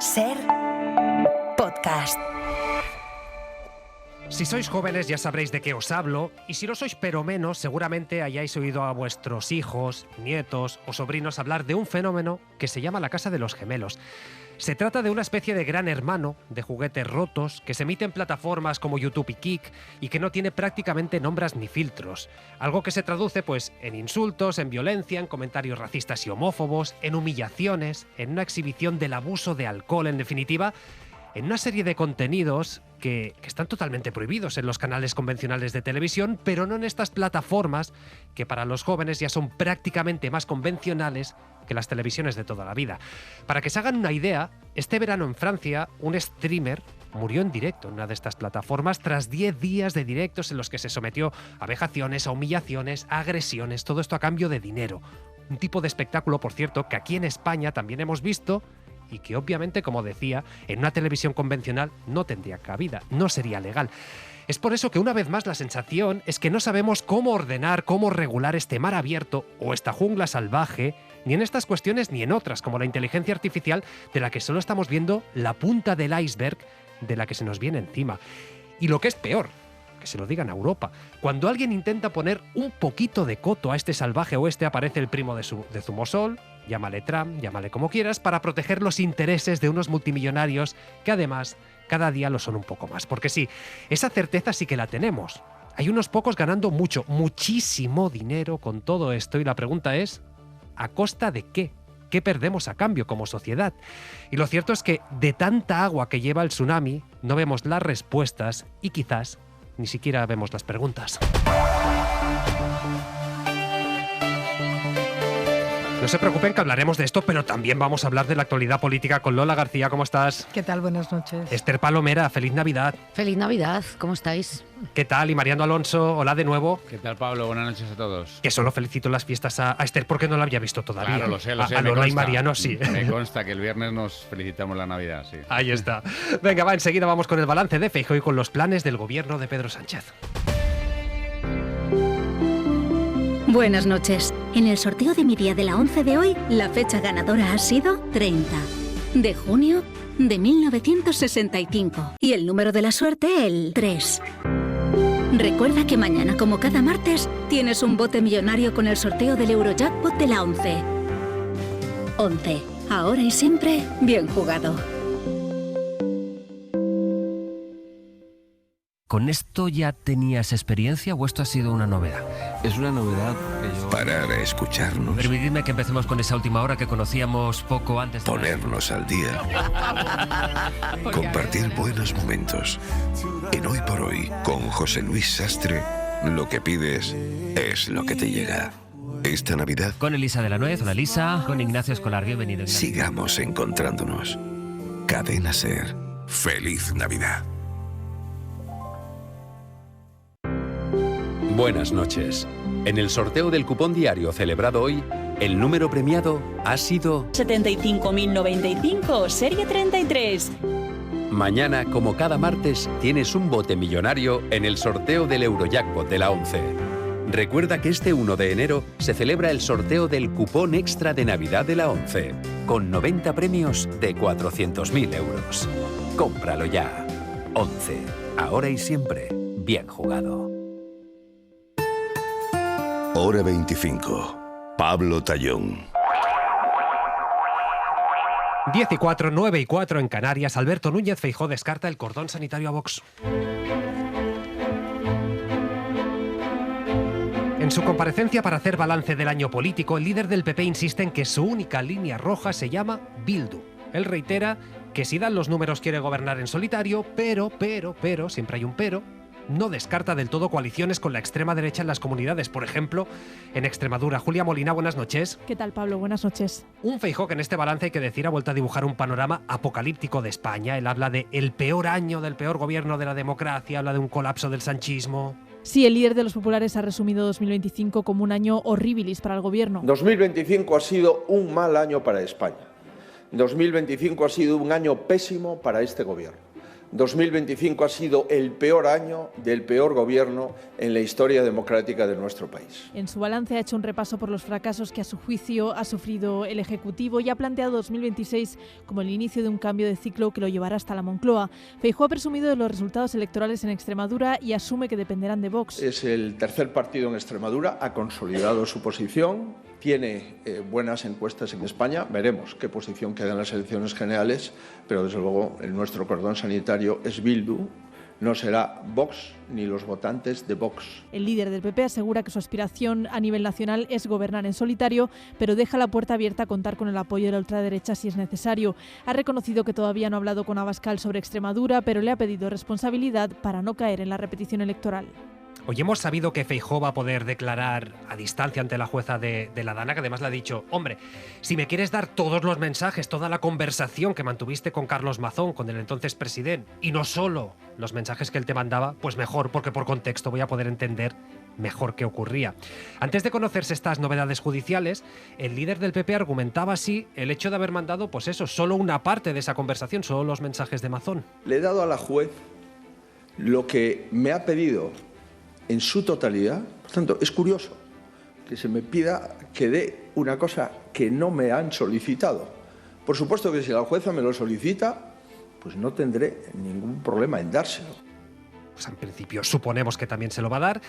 Ser podcast. Si sois jóvenes ya sabréis de qué os hablo, y si no sois pero menos, seguramente hayáis oído a vuestros hijos, nietos o sobrinos hablar de un fenómeno que se llama la Casa de los Gemelos. Se trata de una especie de gran hermano de juguetes rotos que se emite en plataformas como YouTube y Kick y que no tiene prácticamente nombres ni filtros. Algo que se traduce pues en insultos, en violencia, en comentarios racistas y homófobos, en humillaciones, en una exhibición del abuso de alcohol, en definitiva, en una serie de contenidos que están totalmente prohibidos en los canales convencionales de televisión, pero no en estas plataformas que para los jóvenes ya son prácticamente más convencionales que las televisiones de toda la vida. Para que se hagan una idea, este verano en Francia, un streamer murió en directo en una de estas plataformas tras 10 días de directos en los que se sometió a vejaciones, a humillaciones, a agresiones, todo esto a cambio de dinero. Un tipo de espectáculo, por cierto, que aquí en España también hemos visto y que obviamente, como decía, en una televisión convencional no tendría cabida, no sería legal. Es por eso que una vez más la sensación es que no sabemos cómo ordenar, cómo regular este mar abierto o esta jungla salvaje, ni en estas cuestiones ni en otras, como la inteligencia artificial, de la que solo estamos viendo la punta del iceberg de la que se nos viene encima. Y lo que es peor, que se lo digan a Europa. Cuando alguien intenta poner un poquito de coto a este salvaje oeste, aparece el primo de Zumosol, llámale Trump, llámale como quieras, para proteger los intereses de unos multimillonarios que además cada día lo son un poco más. Porque sí, esa certeza sí que la tenemos. Hay unos pocos ganando mucho, muchísimo dinero con todo esto y la pregunta es, ¿a costa de qué? ¿Qué perdemos a cambio como sociedad? Y lo cierto es que de tanta agua que lleva el tsunami no vemos las respuestas y quizás ni siquiera vemos las preguntas. No se preocupen que hablaremos de esto, pero también vamos a hablar de la actualidad política con Lola García. ¿Cómo estás? ¿Qué tal? Buenas noches. Esther Palomera, feliz Navidad. Feliz Navidad, ¿cómo estáis? ¿Qué tal? Y Mariano Alonso, hola de nuevo. ¿Qué tal, Pablo? Buenas noches a todos. Que solo felicito las fiestas a Esther porque no la había visto todavía. Claro, lo sé. A Lola y Mariano sí. Me consta que el viernes nos felicitamos la Navidad, sí. Ahí está. Venga, va, enseguida vamos con el balance de Feijóo y con los planes del gobierno de Pedro Sánchez. Buenas noches. En el sorteo de mi día de la 11 de hoy, la fecha ganadora ha sido 30 de junio de 1965. Y el número de la suerte, el 3. Recuerda que mañana, como cada martes, tienes un bote millonario con el sorteo del Eurojackpot de la 11. 11. Ahora y siempre, bien jugado. ¿Con esto ya tenías experiencia o esto ha sido una novedad? Es una novedad que yo... Parar a escucharnos. Permitidme que empecemos con esa última hora que conocíamos poco antes de... Ponernos al día. Compartir buenos momentos. En Hoy por Hoy, con José Luis Sastre, lo que pides es lo que te llega. Esta Navidad... Con Elisa de la Nuez, hola Elisa. Con Ignacio Escolar, bienvenido Ignacio. Sigamos encontrándonos. Cadena Ser. Feliz Navidad. Buenas noches. En el sorteo del cupón diario celebrado hoy, el número premiado ha sido 75.095, serie 33. Mañana, como cada martes, tienes un bote millonario en el sorteo del Eurojackpot de la 11. Recuerda que este 1 de enero se celebra el sorteo del cupón extra de Navidad de la 11, con 90 premios de 400.000 euros. Cómpralo ya. 11. Ahora y siempre, bien jugado. Hora 25. Pablo Tallón. 10:04, 9:04 en Canarias. Alberto Núñez Feijóo descarta el cordón sanitario a Vox. En su comparecencia para hacer balance del año político, el líder del PP insiste en que su única línea roja se llama Bildu. Él reitera que si dan los números quiere gobernar en solitario, pero, siempre hay un pero, no descarta del todo coaliciones con la extrema derecha en las comunidades, por ejemplo, en Extremadura. Julia Molina, buenas noches. ¿Qué tal, Pablo? Buenas noches. Un Feijóo que en este balance, hay que decir, ha vuelto a dibujar un panorama apocalíptico de España. Él habla de el peor año del peor gobierno de la democracia, habla de un colapso del sanchismo. Sí, el líder de los populares ha resumido 2025 como un año horribilis para el gobierno. 2025 ha sido un mal año para España. 2025 ha sido un año pésimo para este gobierno. 2025 ha sido el peor año del peor gobierno en la historia democrática de nuestro país. En su balance ha hecho un repaso por los fracasos que a su juicio ha sufrido el Ejecutivo y ha planteado 2026 como el inicio de un cambio de ciclo que lo llevará hasta la Moncloa. Feijóo ha presumido de los resultados electorales en Extremadura y asume que dependerán de Vox. Es el tercer partido en Extremadura, ha consolidado su posición, tiene buenas encuestas en España, veremos qué posición queda en las elecciones generales, pero desde luego nuestro cordón sanitario es Bildu, no será Vox ni los votantes de Vox. El líder del PP asegura que su aspiración a nivel nacional es gobernar en solitario, pero deja la puerta abierta a contar con el apoyo de la ultraderecha si es necesario. Ha reconocido que todavía no ha hablado con Abascal sobre Extremadura, pero le ha pedido responsabilidad para no caer en la repetición electoral. Hoy hemos sabido que Feijóo va a poder declarar a distancia ante la jueza de la Dana, que además le ha dicho: hombre, si me quieres dar todos los mensajes, toda la conversación que mantuviste con Carlos Mazón, con el entonces presidente, y no solo los mensajes que él te mandaba, pues mejor, porque por contexto voy a poder entender mejor qué ocurría. Antes de conocerse estas novedades judiciales, el líder del PP argumentaba así el hecho de haber mandado, pues eso, solo una parte de esa conversación, solo los mensajes de Mazón. Le he dado a la juez lo que me ha pedido en su totalidad. Por tanto, es curioso que se me pida que dé una cosa que no me han solicitado. Por supuesto que si la jueza me lo solicita, pues no tendré ningún problema en dárselo. Pues en principio suponemos que también se lo va a dar.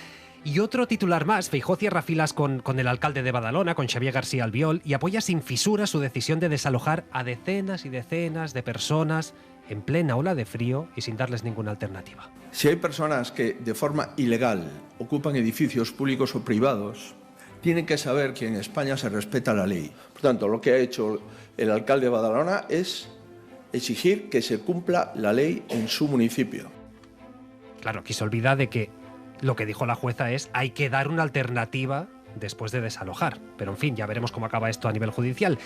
Y otro titular más: Feijóo cierra filas con el alcalde de Badalona, con Xavier García Albiol, y apoya sin fisuras su decisión de desalojar a decenas y decenas de personas en plena ola de frío y sin darles ninguna alternativa. Si hay personas que de forma ilegal ocupan edificios públicos o privados, tienen que saber que en España se respeta la ley. Por tanto, lo que ha hecho el alcalde de Badalona es exigir que se cumpla la ley en su municipio. Claro, aquí se olvida de que lo que dijo la jueza es: hay que dar una alternativa después de desalojar. Pero en fin, ya veremos cómo acaba esto a nivel judicial.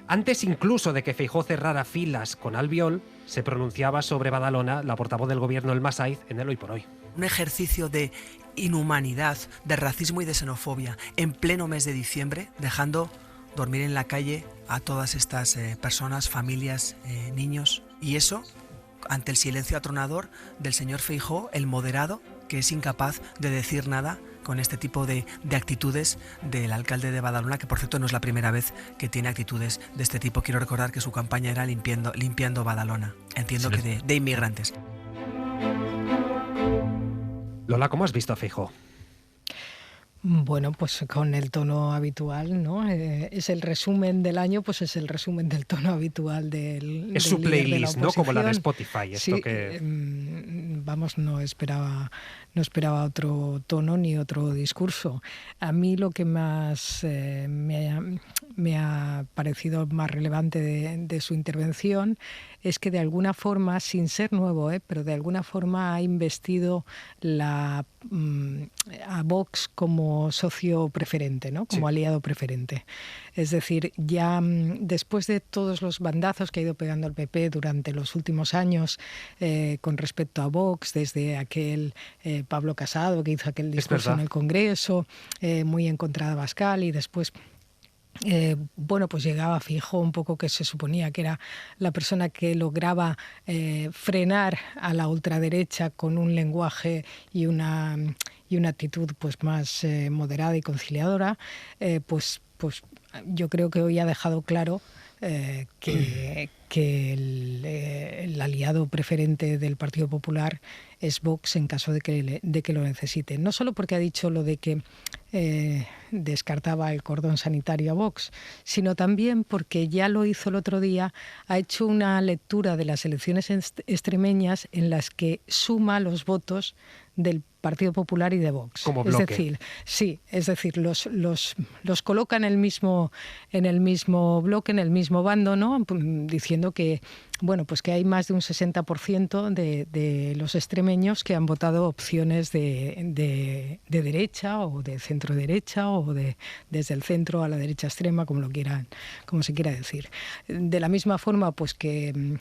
Antes incluso de que Feijóo cerrara filas con Albiol, se pronunciaba sobre Badalona la portavoz del gobierno, Elma Saiz, en el Hoy por Hoy. Un ejercicio de inhumanidad, de racismo y de xenofobia en pleno mes de diciembre, dejando dormir en la calle a todas estas personas, familias, niños. Y eso ante el silencio atronador del señor Feijóo, el moderado, que es incapaz de decir nada con este tipo de actitudes del alcalde de Badalona, que por cierto no es la primera vez que tiene actitudes de este tipo. Quiero recordar que su campaña era limpiando Badalona. Entiendo Sí. que de inmigrantes. Lola, ¿cómo has visto a Feijóo? Bueno, pues con el tono habitual, ¿no? Es el resumen del año, pues es el resumen del tono habitual del Es su líder de la playlist, ¿no? Como la de oposición. Spotify. Esto Sí, que... vamos, no esperaba otro tono ni otro discurso. A mí lo que más me ha parecido más relevante de su intervención es que de alguna forma, sin ser nuevo, pero de alguna forma ha investido a Vox como socio preferente, ¿no? Como aliado preferente. Es decir, ya después de todos los bandazos que ha ido pegando el PP durante los últimos años con respecto a Vox, desde aquel Pablo Casado que hizo aquel discurso en el Congreso, muy en contra de Abascal, y después bueno, pues llegaba Feijóo, un poco que se suponía que era la persona que lograba frenar a la ultraderecha con un lenguaje y una actitud pues más moderada y conciliadora, pues yo creo que hoy ha dejado claro que el aliado preferente del Partido Popular es Vox en caso de que lo necesite. No solo porque ha dicho lo de que descartaba el cordón sanitario a Vox, sino también porque ya lo hizo el otro día, ha hecho una lectura de las elecciones extremeñas en las que suma los votos del Partido Popular y de Vox. Como bloque. Es decir, los coloca en el mismo bloque, en el mismo bando, ¿no? Diciendo que, bueno, pues que hay más de un 60% de los extremeños que han votado opciones de derecha o de centro derecha o desde el centro a la derecha extrema, como se quiera decir. De la misma forma, pues que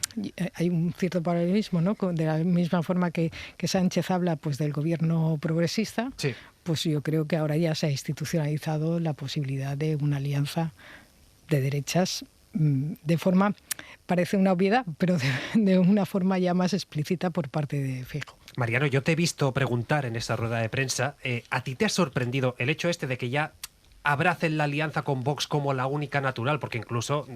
hay un cierto paralelismo, ¿no? De la misma forma que Sánchez habla pues del gobierno progresista, pues yo creo que ahora ya se ha institucionalizado la posibilidad de una alianza de derechas de forma parece una obviedad, pero de una forma ya más explícita por parte de Feijóo. Mariano, yo te he visto preguntar en esa rueda de prensa, ¿a ti te ha sorprendido el hecho de que ya abracen la alianza con Vox como la única natural? Porque incluso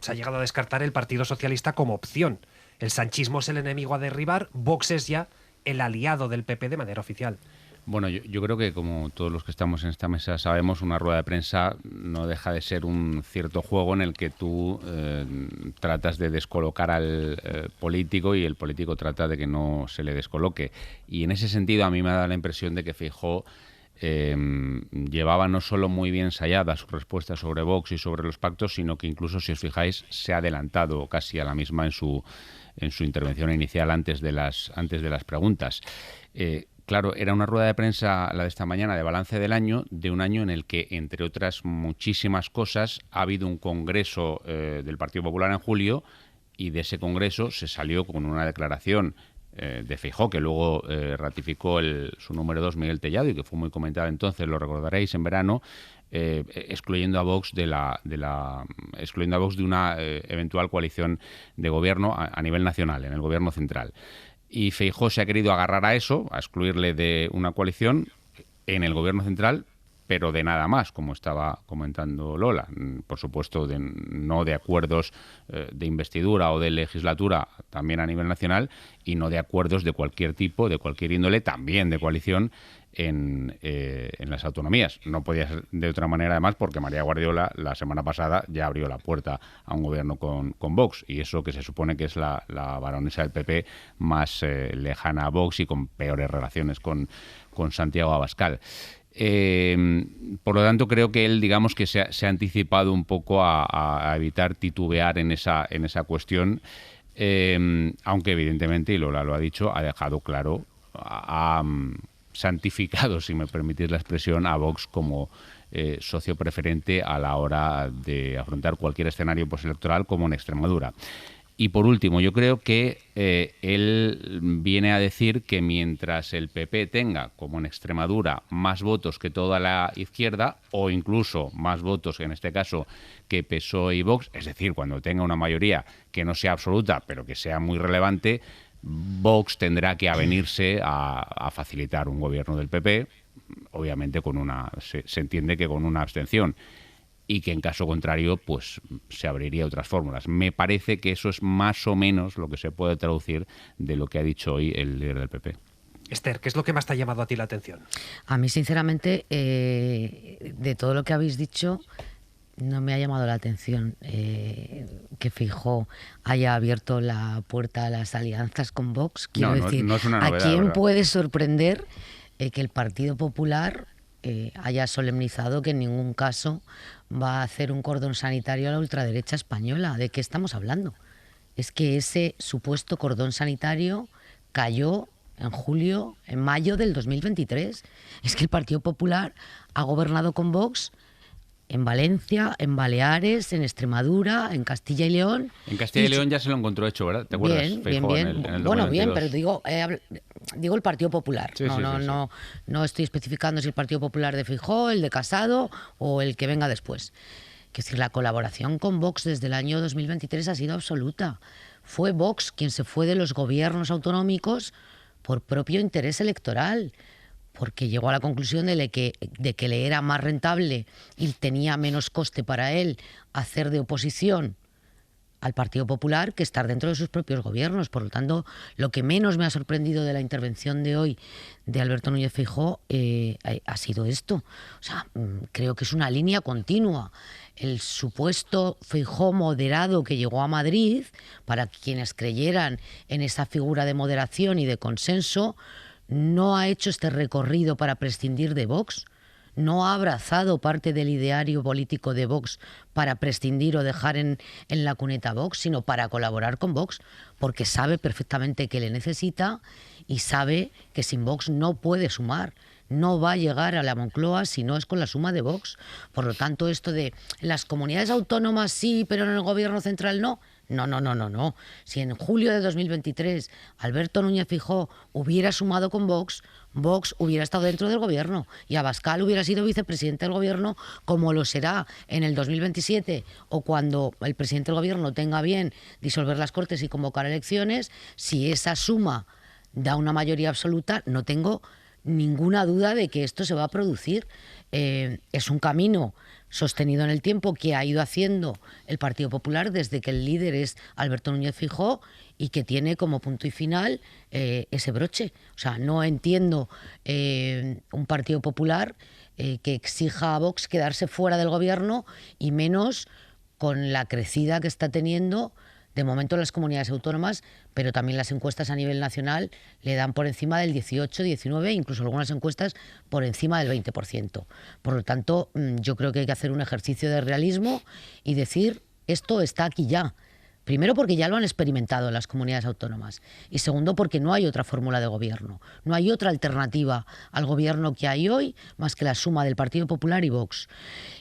se ha llegado a descartar el Partido Socialista como opción. El sanchismo es el enemigo a derribar, Vox es ya el aliado del PP de manera oficial. Bueno, yo creo que como todos los que estamos en esta mesa sabemos, una rueda de prensa no deja de ser un cierto juego en el que tú tratas de descolocar al político y el político trata de que no se le descoloque. Y en ese sentido a mí me ha dado la impresión de que Feijóo llevaba no solo muy bien ensayada su respuesta sobre Vox y sobre los pactos, sino que incluso, si os fijáis, se ha adelantado casi a la misma en su intervención inicial antes de las preguntas. Claro, era una rueda de prensa, la de esta mañana, de balance del año, de un año en el que, entre otras muchísimas cosas, ha habido un congreso del Partido Popular en julio y de ese congreso se salió con una declaración de Feijóo, que luego ratificó su número 2, Miguel Tellado, y que fue muy comentada entonces, lo recordaréis, en verano, excluyendo a Vox de una eventual coalición de gobierno a nivel nacional, en el gobierno central. Y Feijóo se ha querido agarrar a eso, a excluirle de una coalición en el gobierno central, pero de nada más, como estaba comentando Lola. Por supuesto, no de acuerdos de investidura o de legislatura, también a nivel nacional, y no de acuerdos de cualquier tipo, de cualquier índole, también de coalición en las autonomías. No podía ser de otra manera, además, porque María Guardiola la semana pasada ya abrió la puerta a un gobierno con Vox, y eso que se supone que es la baronesa del PP más lejana a Vox y con peores relaciones con Santiago Abascal. Por lo tanto, creo que él, digamos que se ha anticipado un poco a evitar titubear en esa cuestión, aunque evidentemente, y Lola lo ha dicho, ha dejado claro, ha santificado, si me permitís la expresión, a Vox como socio preferente a la hora de afrontar cualquier escenario postelectoral, como en Extremadura. Y por último, yo creo que él viene a decir que mientras el PP tenga, como en Extremadura, más votos que toda la izquierda, o incluso más votos, en este caso, que PSOE y Vox, es decir, cuando tenga una mayoría que no sea absoluta, pero que sea muy relevante, Vox tendrá que avenirse a facilitar un gobierno del PP, obviamente se entiende que con una abstención, y que en caso contrario pues se abriría otras fórmulas. Me parece que eso es más o menos lo que se puede traducir de lo que ha dicho hoy el líder del PP. Esther, ¿qué es lo que más te ha llamado a ti la atención? A mí, sinceramente, de todo lo que habéis dicho, no me ha llamado la atención que Feijóo haya abierto la puerta a las alianzas con Vox. Quiero decir, no es una novedad, ¿a quién ¿verdad? puede sorprender que el Partido Popular haya solemnizado que en ningún caso va a hacer un cordón sanitario a la ultraderecha española? ¿De qué estamos hablando? Es que ese supuesto cordón sanitario cayó en mayo del 2023. Es que el Partido Popular ha gobernado con Vox en Valencia, en Baleares, en Extremadura, en Castilla y León. En Castilla y León ya se lo encontró hecho, ¿verdad? ¿Te acuerdas? Bien, Feijóo bien. en el Bueno, 2022. bien, pero digo el Partido Popular. Sí, No estoy especificando si el Partido Popular de Feijóo, el de Casado o el que venga después. Que es decir, la colaboración con Vox desde el año 2023 ha sido absoluta. Fue Vox quien se fue de los gobiernos autonómicos por propio interés electoral, porque llegó a la conclusión de que le era más rentable y tenía menos coste para él hacer de oposición al Partido Popular que estar dentro de sus propios gobiernos. Por lo tanto, lo que menos me ha sorprendido de la intervención de hoy de Alberto Núñez Feijóo ha sido esto. O sea, creo que es una línea continua. El supuesto Feijóo moderado que llegó a Madrid, para quienes creyeran en esa figura de moderación y de consenso, no ha hecho este recorrido para prescindir de Vox, no ha abrazado parte del ideario político de Vox para prescindir o dejar en la cuneta a Vox, sino para colaborar con Vox, porque sabe perfectamente que le necesita y sabe que sin Vox no puede sumar no va a llegar a la Moncloa si no es con la suma de Vox. Por lo tanto, esto de las comunidades autónomas sí, pero en el gobierno central no. No. Si en julio de 2023 Alberto Núñez Feijóo hubiera sumado con Vox, Vox hubiera estado dentro del gobierno y Abascal hubiera sido vicepresidente del gobierno, como lo será en el 2027 o cuando el presidente del gobierno tenga bien disolver las Cortes y convocar elecciones. Si esa suma da una mayoría absoluta, no tengo ninguna duda de que esto se va a producir. Es un camino sostenido en el tiempo que ha ido haciendo el Partido Popular desde que el líder es Alberto Núñez Feijóo y que tiene como punto y final ese broche. O sea, no entiendo un Partido Popular que exija a Vox quedarse fuera del gobierno y menos con la crecida que está teniendo de momento las comunidades autónomas, pero también las encuestas a nivel nacional le dan por encima del 18, 19, incluso algunas encuestas por encima del 20%. Por lo tanto, yo creo que hay que hacer un ejercicio de realismo y decir, esto está aquí ya. Primero porque ya lo han experimentado las comunidades autónomas y segundo porque no hay otra fórmula de gobierno, no hay otra alternativa al gobierno que hay hoy más que la suma del Partido Popular y Vox.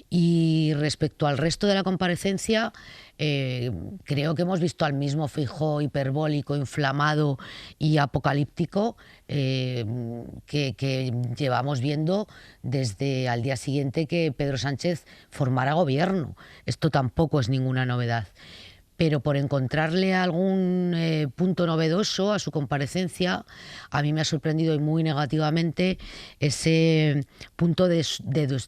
Y respecto al resto de la comparecencia, creo que hemos visto al mismo Feijóo hiperbólico, inflamado y apocalíptico que llevamos viendo desde al día siguiente que Pedro Sánchez formara gobierno. Esto tampoco es ninguna novedad. Pero por encontrarle algún punto novedoso a su comparecencia, a mí me ha sorprendido y muy negativamente ese punto de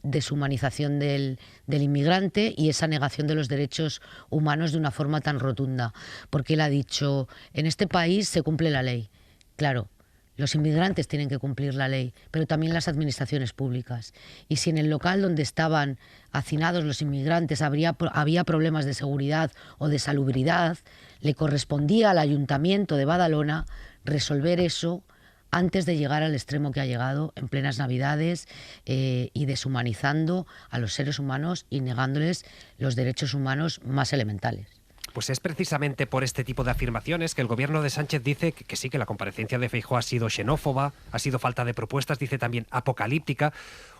deshumanización del inmigrante y esa negación de los derechos humanos de una forma tan rotunda. Porque él ha dicho, en este país se cumple la ley. Claro, los inmigrantes tienen que cumplir la ley, pero también las administraciones públicas. Y si en el local donde estaban hacinados los inmigrantes había problemas de seguridad o de salubridad, le correspondía al Ayuntamiento de Badalona resolver eso antes de llegar al extremo que ha llegado en plenas Navidades y deshumanizando a los seres humanos y negándoles los derechos humanos más elementales. Pues es precisamente por este tipo de afirmaciones que el gobierno de Sánchez dice que sí, que la comparecencia de Feijóo ha sido xenófoba, ha sido falta de propuestas, dice también apocalíptica.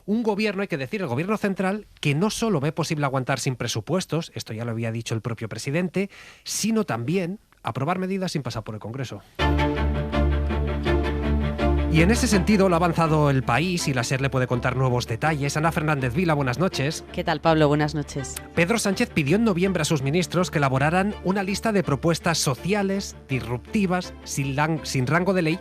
Un gobierno, hay que decir, el gobierno central, que no solo ve posible aguantar sin presupuestos, esto ya lo había dicho el propio presidente, sino también aprobar medidas sin pasar por el Congreso. Y en ese sentido lo ha avanzado El País y la SER le puede contar nuevos detalles. Ana Fernández Vila, buenas noches. ¿Qué tal, Pablo? Buenas noches. Pedro Sánchez pidió en noviembre a sus ministros que elaboraran una lista de propuestas sociales, disruptivas, sin rango de ley,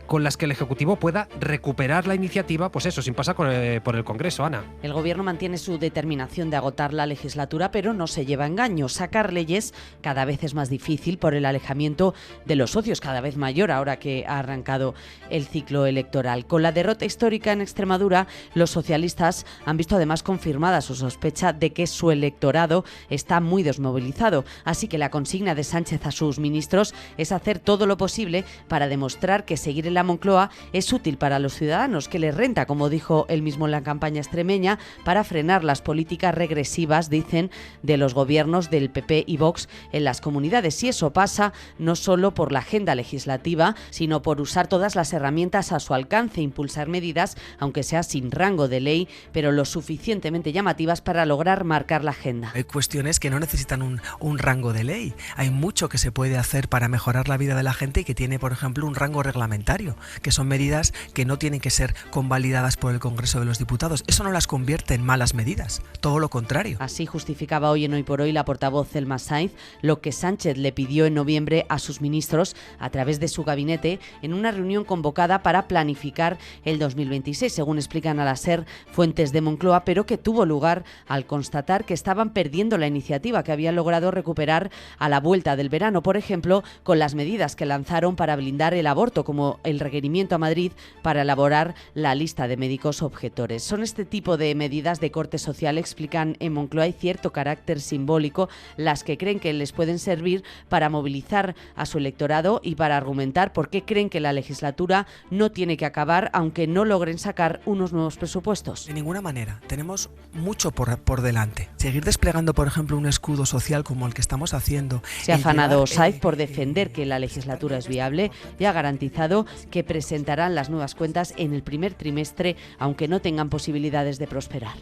con las que el Ejecutivo pueda recuperar la iniciativa, pues eso, sin pasar por el Congreso, Ana. El Gobierno mantiene su determinación de agotar la legislatura, pero no se lleva a engaño. Sacar leyes cada vez es más difícil por el alejamiento de los socios, cada vez mayor ahora que ha arrancado el ciclo electoral. Con la derrota histórica en Extremadura, los socialistas han visto además confirmada su sospecha de que su electorado está muy desmovilizado. Así que la consigna de Sánchez a sus ministros es hacer todo lo posible para demostrar que seguir en la Moncloa es útil para los ciudadanos, que les renta, como dijo él mismo en la campaña extremeña, para frenar las políticas regresivas, dicen, de los gobiernos del PP y Vox en las comunidades. Y eso pasa no solo por la agenda legislativa, sino por usar todas las herramientas a su alcance, impulsar medidas, aunque sea sin rango de ley, pero lo suficientemente llamativas para lograr marcar la agenda. Hay cuestiones que no necesitan un rango de ley. Hay mucho que se puede hacer para mejorar la vida de la gente y que tiene, por ejemplo, un rango reglamentario, que son medidas que no tienen que ser convalidadas por el Congreso de los Diputados. Eso no las convierte en malas medidas, todo lo contrario. Así justificaba hoy en Hoy por Hoy la portavoz Thelma Sainz lo que Sánchez le pidió en noviembre a sus ministros a través de su gabinete en una reunión convocada para planificar el 2026, según explican a la SER fuentes de Moncloa, pero que tuvo lugar al constatar que estaban perdiendo la iniciativa que habían logrado recuperar a la vuelta del verano, por ejemplo, con las medidas que lanzaron para blindar el aborto, como el requerimiento a Madrid para elaborar la lista de médicos objetores. Son este tipo de medidas de corte social, explican en Moncloa, y cierto carácter simbólico, las que creen que les pueden servir para movilizar a su electorado y para argumentar por qué creen que la legislatura no tiene que acabar aunque no logren sacar unos nuevos presupuestos. De ninguna manera. Tenemos mucho por delante. Seguir desplegando, por ejemplo, un escudo social como el que estamos haciendo. Se ha afanado Saiz por defender que la legislatura es viable y ha garantizado que presentarán las nuevas cuentas en el primer trimestre, aunque no tengan posibilidades de prosperar.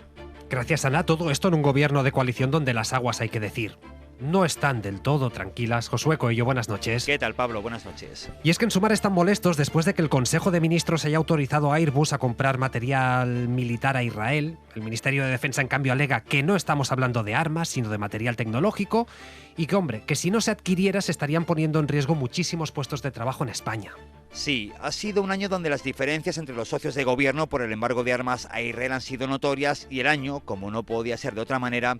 Gracias, Ana, todo esto en un gobierno de coalición donde las aguas, hay que decir, no están del todo tranquilas. Josué Coello, buenas noches. ¿Qué tal, Pablo? Buenas noches. Y es que en Sumar están molestos después de que el Consejo de Ministros haya autorizado a Airbus a comprar material militar a Israel. El Ministerio de Defensa, en cambio, alega que no estamos hablando de armas, sino de material tecnológico y que, hombre, que si no se adquiriera se estarían poniendo en riesgo muchísimos puestos de trabajo en España. Sí, ha sido un año donde las diferencias entre los socios de gobierno por el embargo de armas a Israel han sido notorias y el año, como no podía ser de otra manera,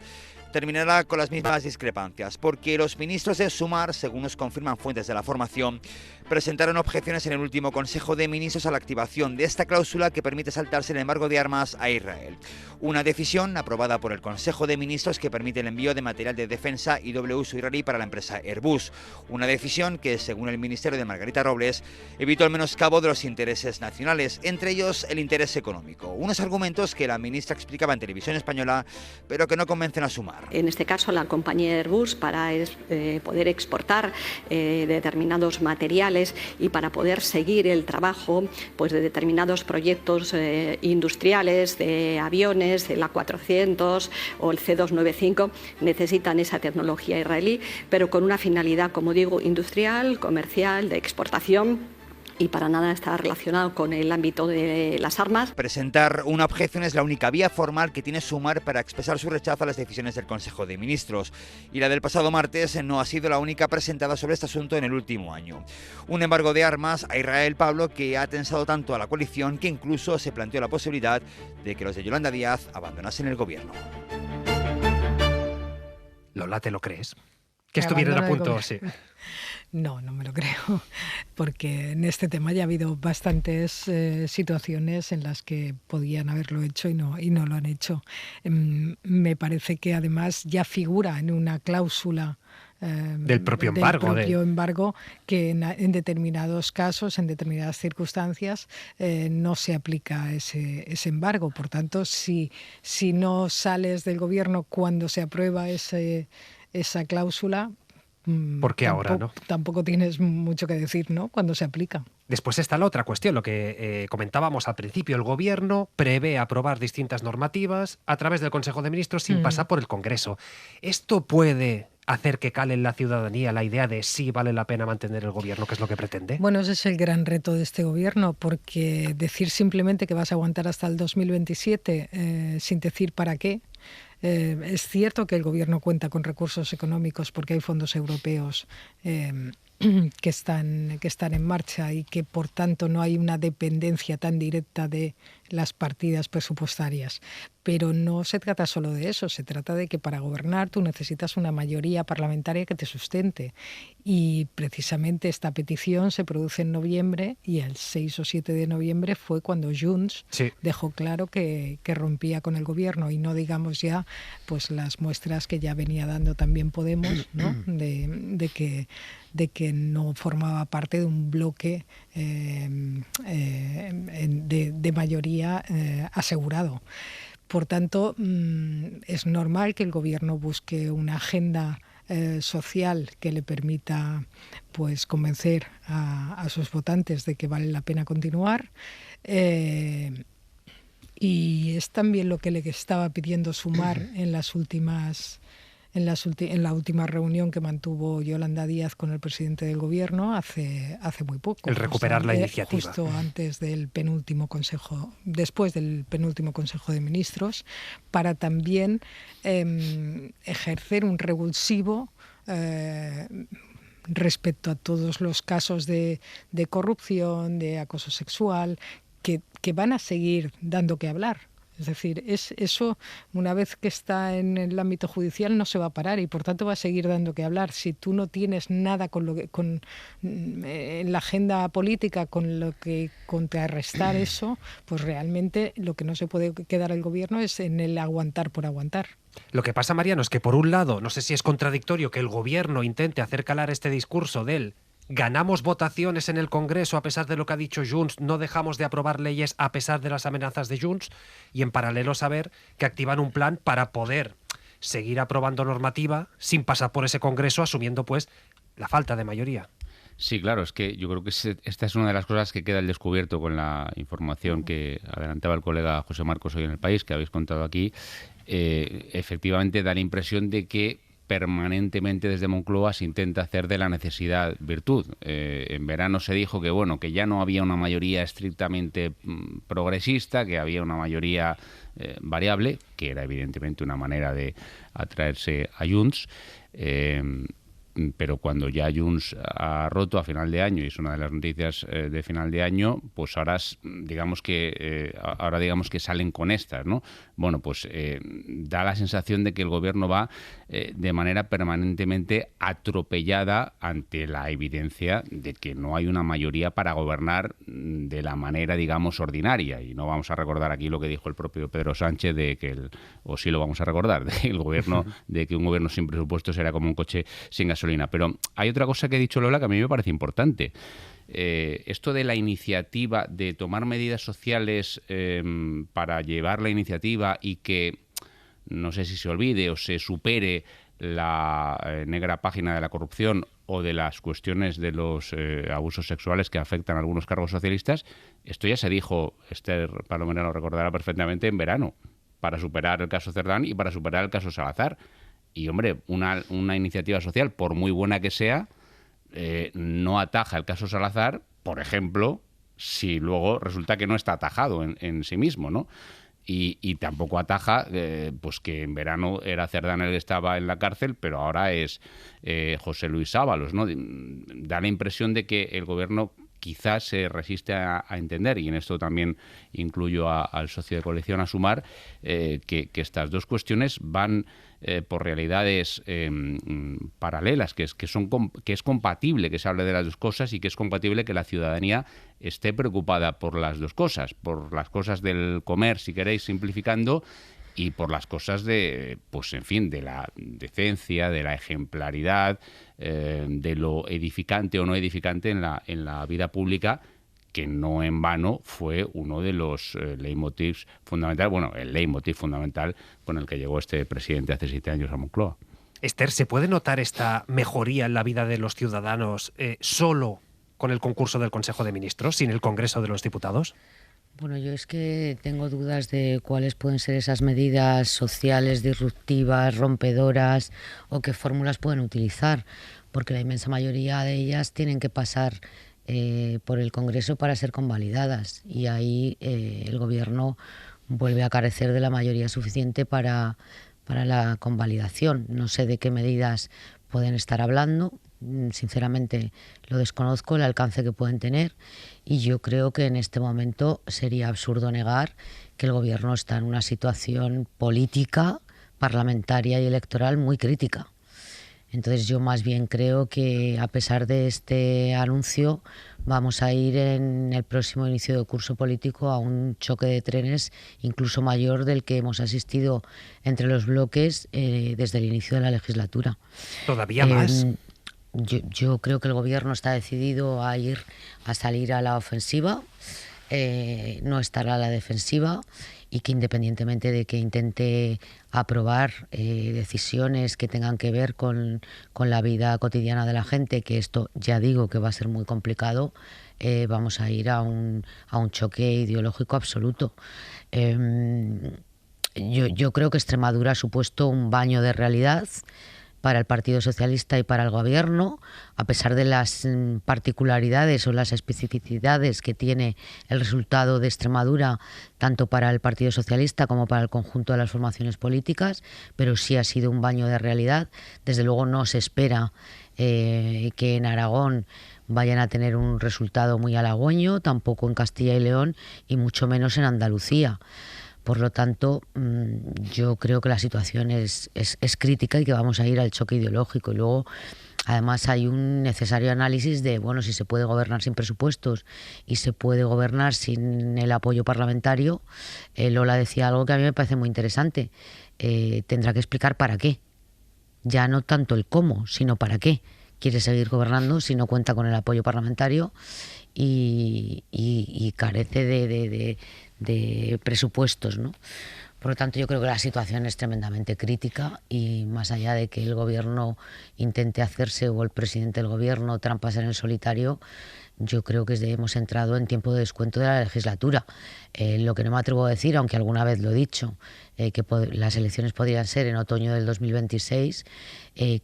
terminará con las mismas discrepancias, porque los ministros de Sumar, según nos confirman fuentes de la formación, presentaron objeciones en el último Consejo de Ministros a la activación de esta cláusula que permite saltarse el embargo de armas a Israel. Una decisión aprobada por el Consejo de Ministros que permite el envío de material de defensa y doble uso israelí para la empresa Airbus. Una decisión que, según el Ministerio de Margarita Robles, evitó el menoscabo de los intereses nacionales, entre ellos el interés económico. Unos argumentos que la ministra explicaba en Televisión Española, pero que no convencen a Sumar. En este caso, la compañía Airbus, para poder exportar determinados materiales y para poder seguir el trabajo pues, de determinados proyectos industriales, de aviones, el A400 o el C295, necesitan esa tecnología israelí, pero con una finalidad, como digo, industrial, comercial, de exportación. Y para nada está relacionado con el ámbito de las armas. Presentar una objeción es la única vía formal que tiene Sumar para expresar su rechazo a las decisiones del Consejo de Ministros. Y la del pasado martes no ha sido la única presentada sobre este asunto en el último año. Un embargo de armas a Israel, Pablo, que ha tensado tanto a la coalición que incluso se planteó la posibilidad de que los de Yolanda Díaz abandonasen el gobierno. Lola, ¿te lo crees? Que estuvieran a punto, sí. No, no me lo creo, porque en este tema ya ha habido bastantes situaciones en las que podían haberlo hecho y no lo han hecho. Me parece que además ya figura en una cláusula del propio embargo que en determinados casos, en determinadas circunstancias, no se aplica ese embargo. Por tanto, si no sales del gobierno cuando se aprueba esa cláusula, ¿por qué ahora, no? Tampoco tienes mucho que decir, ¿no?, cuando se aplica. Después está la otra cuestión, lo que comentábamos al principio. El Gobierno prevé aprobar distintas normativas a través del Consejo de Ministros sin pasar por el Congreso. ¿Esto puede hacer que cale en la ciudadanía la idea de si vale la pena mantener el Gobierno, que es lo que pretende? Bueno, ese es el gran reto de este Gobierno, porque decir simplemente que vas a aguantar hasta el 2027 sin decir para qué. Es cierto que el Gobierno cuenta con recursos económicos porque hay fondos europeos que están en marcha y que por tanto no hay una dependencia tan directa de las partidas presupuestarias. Pero no se trata solo de eso, se trata de que para gobernar tú necesitas una mayoría parlamentaria que te sustente. Y precisamente esta petición se produce en noviembre y el 6 o 7 de noviembre fue cuando Junts dejó claro que rompía con el gobierno, y no digamos ya pues las muestras que ya venía dando también Podemos, ¿no?, de que no formaba parte de un bloque de mayoría asegurado. Por tanto, es normal que el gobierno busque una agenda social que le permita pues convencer a sus votantes de que vale la pena continuar. Y es también lo que le estaba pidiendo Sumar en la última reunión que mantuvo Yolanda Díaz con el presidente del gobierno hace muy poco. El recuperar la iniciativa. Justo después del penúltimo Consejo de Ministros, para también ejercer un revulsivo respecto a todos los casos de corrupción, de acoso sexual, que van a seguir dando que hablar. Es decir, eso una vez que está en el ámbito judicial no se va a parar y por tanto va a seguir dando que hablar. Si tú no tienes nada en la agenda política con lo que contrarrestar eso, pues realmente lo que no se puede quedar el gobierno es en el aguantar por aguantar. Lo que pasa, Mariano, es que por un lado, no sé si es contradictorio que el gobierno intente hacer calar este discurso del ganamos votaciones en el Congreso a pesar de lo que ha dicho Junts, no dejamos de aprobar leyes a pesar de las amenazas de Junts, y en paralelo saber que activan un plan para poder seguir aprobando normativa sin pasar por ese Congreso, asumiendo pues la falta de mayoría. Sí, claro, es que yo creo que esta es una de las cosas que queda al descubierto con la información que adelantaba el colega José Marcos hoy en El País, que habéis contado aquí. Efectivamente da la impresión de que permanentemente desde Moncloa se intenta hacer de la necesidad virtud. En verano se dijo que bueno, que ya no había una mayoría estrictamente progresista, que había una mayoría variable, que era evidentemente una manera de atraerse a Junts. Pero cuando ya Junts ha roto a final de año, y es una de las noticias de final de año, pues ahora digamos que salen con estas, ¿no? Bueno, pues da la sensación de que el gobierno va de manera permanentemente atropellada ante la evidencia de que no hay una mayoría para gobernar de la manera, digamos, ordinaria. Y no vamos a recordar aquí lo que dijo el propio Pedro Sánchez de que o sí lo vamos a recordar, de que un gobierno sin presupuestos era como un coche sin gasolina. Pero hay otra cosa que ha dicho Lola que a mí me parece importante. Esto de la iniciativa, de tomar medidas sociales para llevar la iniciativa y que no sé si se olvide o se supere la negra página de la corrupción o de las cuestiones de los abusos sexuales que afectan a algunos cargos socialistas, esto ya se dijo, Esther Palomera lo recordará perfectamente, en verano, para superar el caso Cerdán y para superar el caso Salazar. Y, hombre, una iniciativa social, por muy buena que sea, no ataja el caso Salazar, por ejemplo, si luego resulta que no está atajado en sí mismo, ¿no? Y tampoco ataja pues que en verano era Cerdán el que estaba en la cárcel, pero ahora es José Luis Ábalos, ¿no? Da la impresión de que el gobierno quizás se resiste a entender, y en esto también incluyo al socio de coalición, a Sumar, que estas dos cuestiones van por realidades paralelas, que es compatible que se hable de las dos cosas y que es compatible que la ciudadanía esté preocupada por las dos cosas, por las cosas del comer, si queréis, simplificando, y por las cosas de, pues en fin, de la decencia, de la ejemplaridad, de lo edificante o no edificante en la vida pública, que no en vano fue uno de los leitmotivs fundamentales, bueno, el leitmotiv fundamental con el que llegó este presidente hace 7 años a Moncloa. Esther, ¿se puede notar esta mejoría en la vida de los ciudadanos solo con el concurso del Consejo de Ministros, sin el Congreso de los Diputados? Bueno, yo es que tengo dudas de cuáles pueden ser esas medidas sociales disruptivas, rompedoras, o qué fórmulas pueden utilizar, porque la inmensa mayoría de ellas tienen que pasar por el Congreso para ser convalidadas, y ahí el Gobierno vuelve a carecer de la mayoría suficiente para la convalidación. No sé de qué medidas pueden estar hablando, sinceramente lo desconozco, el alcance que pueden tener, y yo creo que en este momento sería absurdo negar que el Gobierno está en una situación política, parlamentaria y electoral muy crítica. Entonces yo más bien creo que, a pesar de este anuncio, vamos a ir en el próximo inicio de curso político a un choque de trenes incluso mayor del que hemos asistido entre los bloques desde el inicio de la legislatura. ¿Todavía más? Yo creo que el Gobierno está decidido a salir a la ofensiva, no estar a la defensiva, y que independientemente de que intente aprobar decisiones que tengan que ver con la vida cotidiana de la gente, que esto ya digo que va a ser muy complicado, vamos a ir a un choque ideológico absoluto. Yo creo que Extremadura ha supuesto un baño de realidad para el Partido Socialista y para el Gobierno, a pesar de las particularidades o las especificidades que tiene el resultado de Extremadura, tanto para el Partido Socialista como para el conjunto de las formaciones políticas, pero sí ha sido un baño de realidad. Desde luego no se espera que en Aragón vayan a tener un resultado muy halagüeño, tampoco en Castilla y León, y mucho menos en Andalucía. Por lo tanto, yo creo que la situación es crítica y que vamos a ir al choque ideológico. Y luego, además, hay un necesario análisis de, bueno, si se puede gobernar sin presupuestos y se puede gobernar sin el apoyo parlamentario. Lola decía algo que a mí me parece muy interesante. Tendrá que explicar para qué. Ya no tanto el cómo, sino para qué. quiere seguir gobernando si no cuenta con el apoyo parlamentario y carece de presupuestos, ¿no? Por lo tanto, yo creo que la situación es tremendamente crítica y más allá de que el gobierno intente hacerse, o el presidente del gobierno, trampas en el solitario, yo creo que hemos entrado en tiempo de descuento de la legislatura. Lo que no me atrevo a decir, aunque alguna vez lo he dicho, que las elecciones podrían ser en otoño del 2026,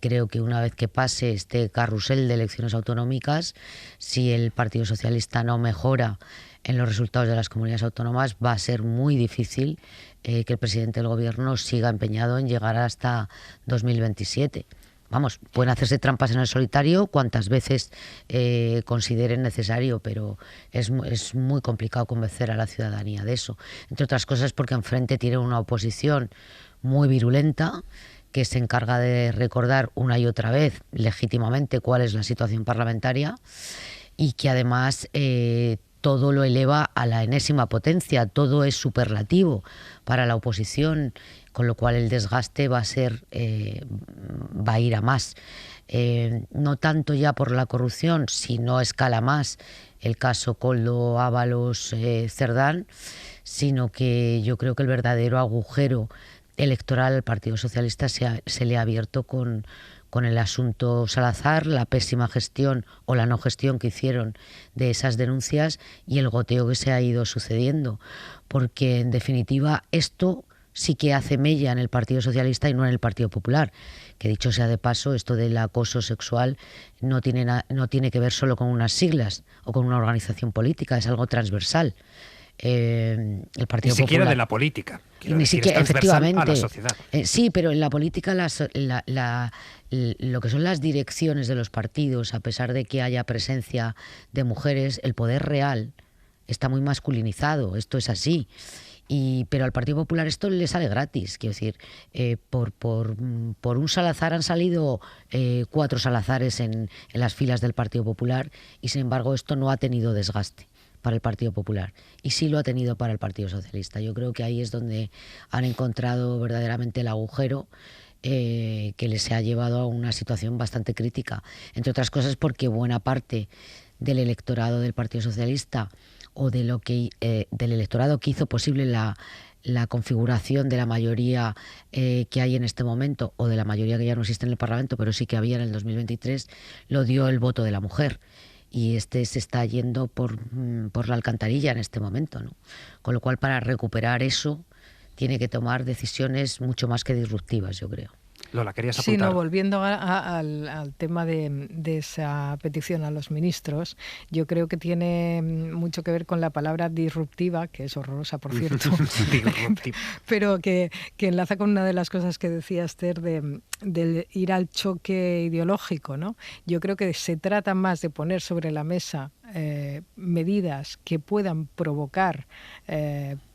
creo que una vez que pase este carrusel de elecciones autonómicas, si el Partido Socialista no mejora en los resultados de las comunidades autónomas, va a ser muy difícil que el presidente del gobierno siga empeñado en llegar hasta 2027. Vamos, pueden hacerse trampas en el solitario cuantas veces consideren necesario, pero es muy complicado convencer a la ciudadanía de eso. Entre otras cosas porque enfrente tiene una oposición muy virulenta que se encarga de recordar una y otra vez legítimamente cuál es la situación parlamentaria y que además todo lo eleva a la enésima potencia, todo es superlativo para la oposición, con lo cual el desgaste va a ir a más. No tanto ya por la corrupción, si no escala más el caso Koldo, Ábalos, Cerdán, sino que yo creo que el verdadero agujero electoral al Partido Socialista se le ha abierto con el asunto Salazar, la pésima gestión o la no gestión que hicieron de esas denuncias y el goteo que se ha ido sucediendo. Porque, en definitiva, esto sí que hace mella en el Partido Socialista y no en el Partido Popular. Que, dicho sea de paso, esto del acoso sexual no tiene que ver solo con unas siglas o con una organización política, es algo transversal. El Partido Ni siquiera Popular, de la política. Ni siquiera, efectivamente. A la sociedad. Sí, pero en la política lo que son las direcciones de los partidos, a pesar de que haya presencia de mujeres, el poder real está muy masculinizado. Esto es así. Pero al Partido Popular esto le sale gratis. Quiero decir, por un Salazar han salido 4 Salazares en las filas del Partido Popular y, sin embargo, esto no ha tenido desgaste para el Partido Popular y sí lo ha tenido para el Partido Socialista. Yo creo que ahí es donde han encontrado verdaderamente el agujero que les ha llevado a una situación bastante crítica, entre otras cosas porque buena parte del electorado del Partido Socialista o del electorado que hizo posible la configuración de la mayoría que hay en este momento, o de la mayoría que ya no existe en el Parlamento, pero sí que había en el 2023, lo dio el voto de la mujer. Y se está yendo por la alcantarilla en este momento, ¿no? Con lo cual, para recuperar eso, tiene que tomar decisiones mucho más que disruptivas, yo creo. Lola, ¿querías apuntar? Sí, no, volviendo al tema de esa petición a los ministros, yo creo que tiene mucho que ver con la palabra disruptiva, que es horrorosa, por cierto, pero que enlaza con una de las cosas que decía Esther de ir al choque ideológico, ¿no? Yo creo que se trata más de poner sobre la mesa medidas que puedan provocar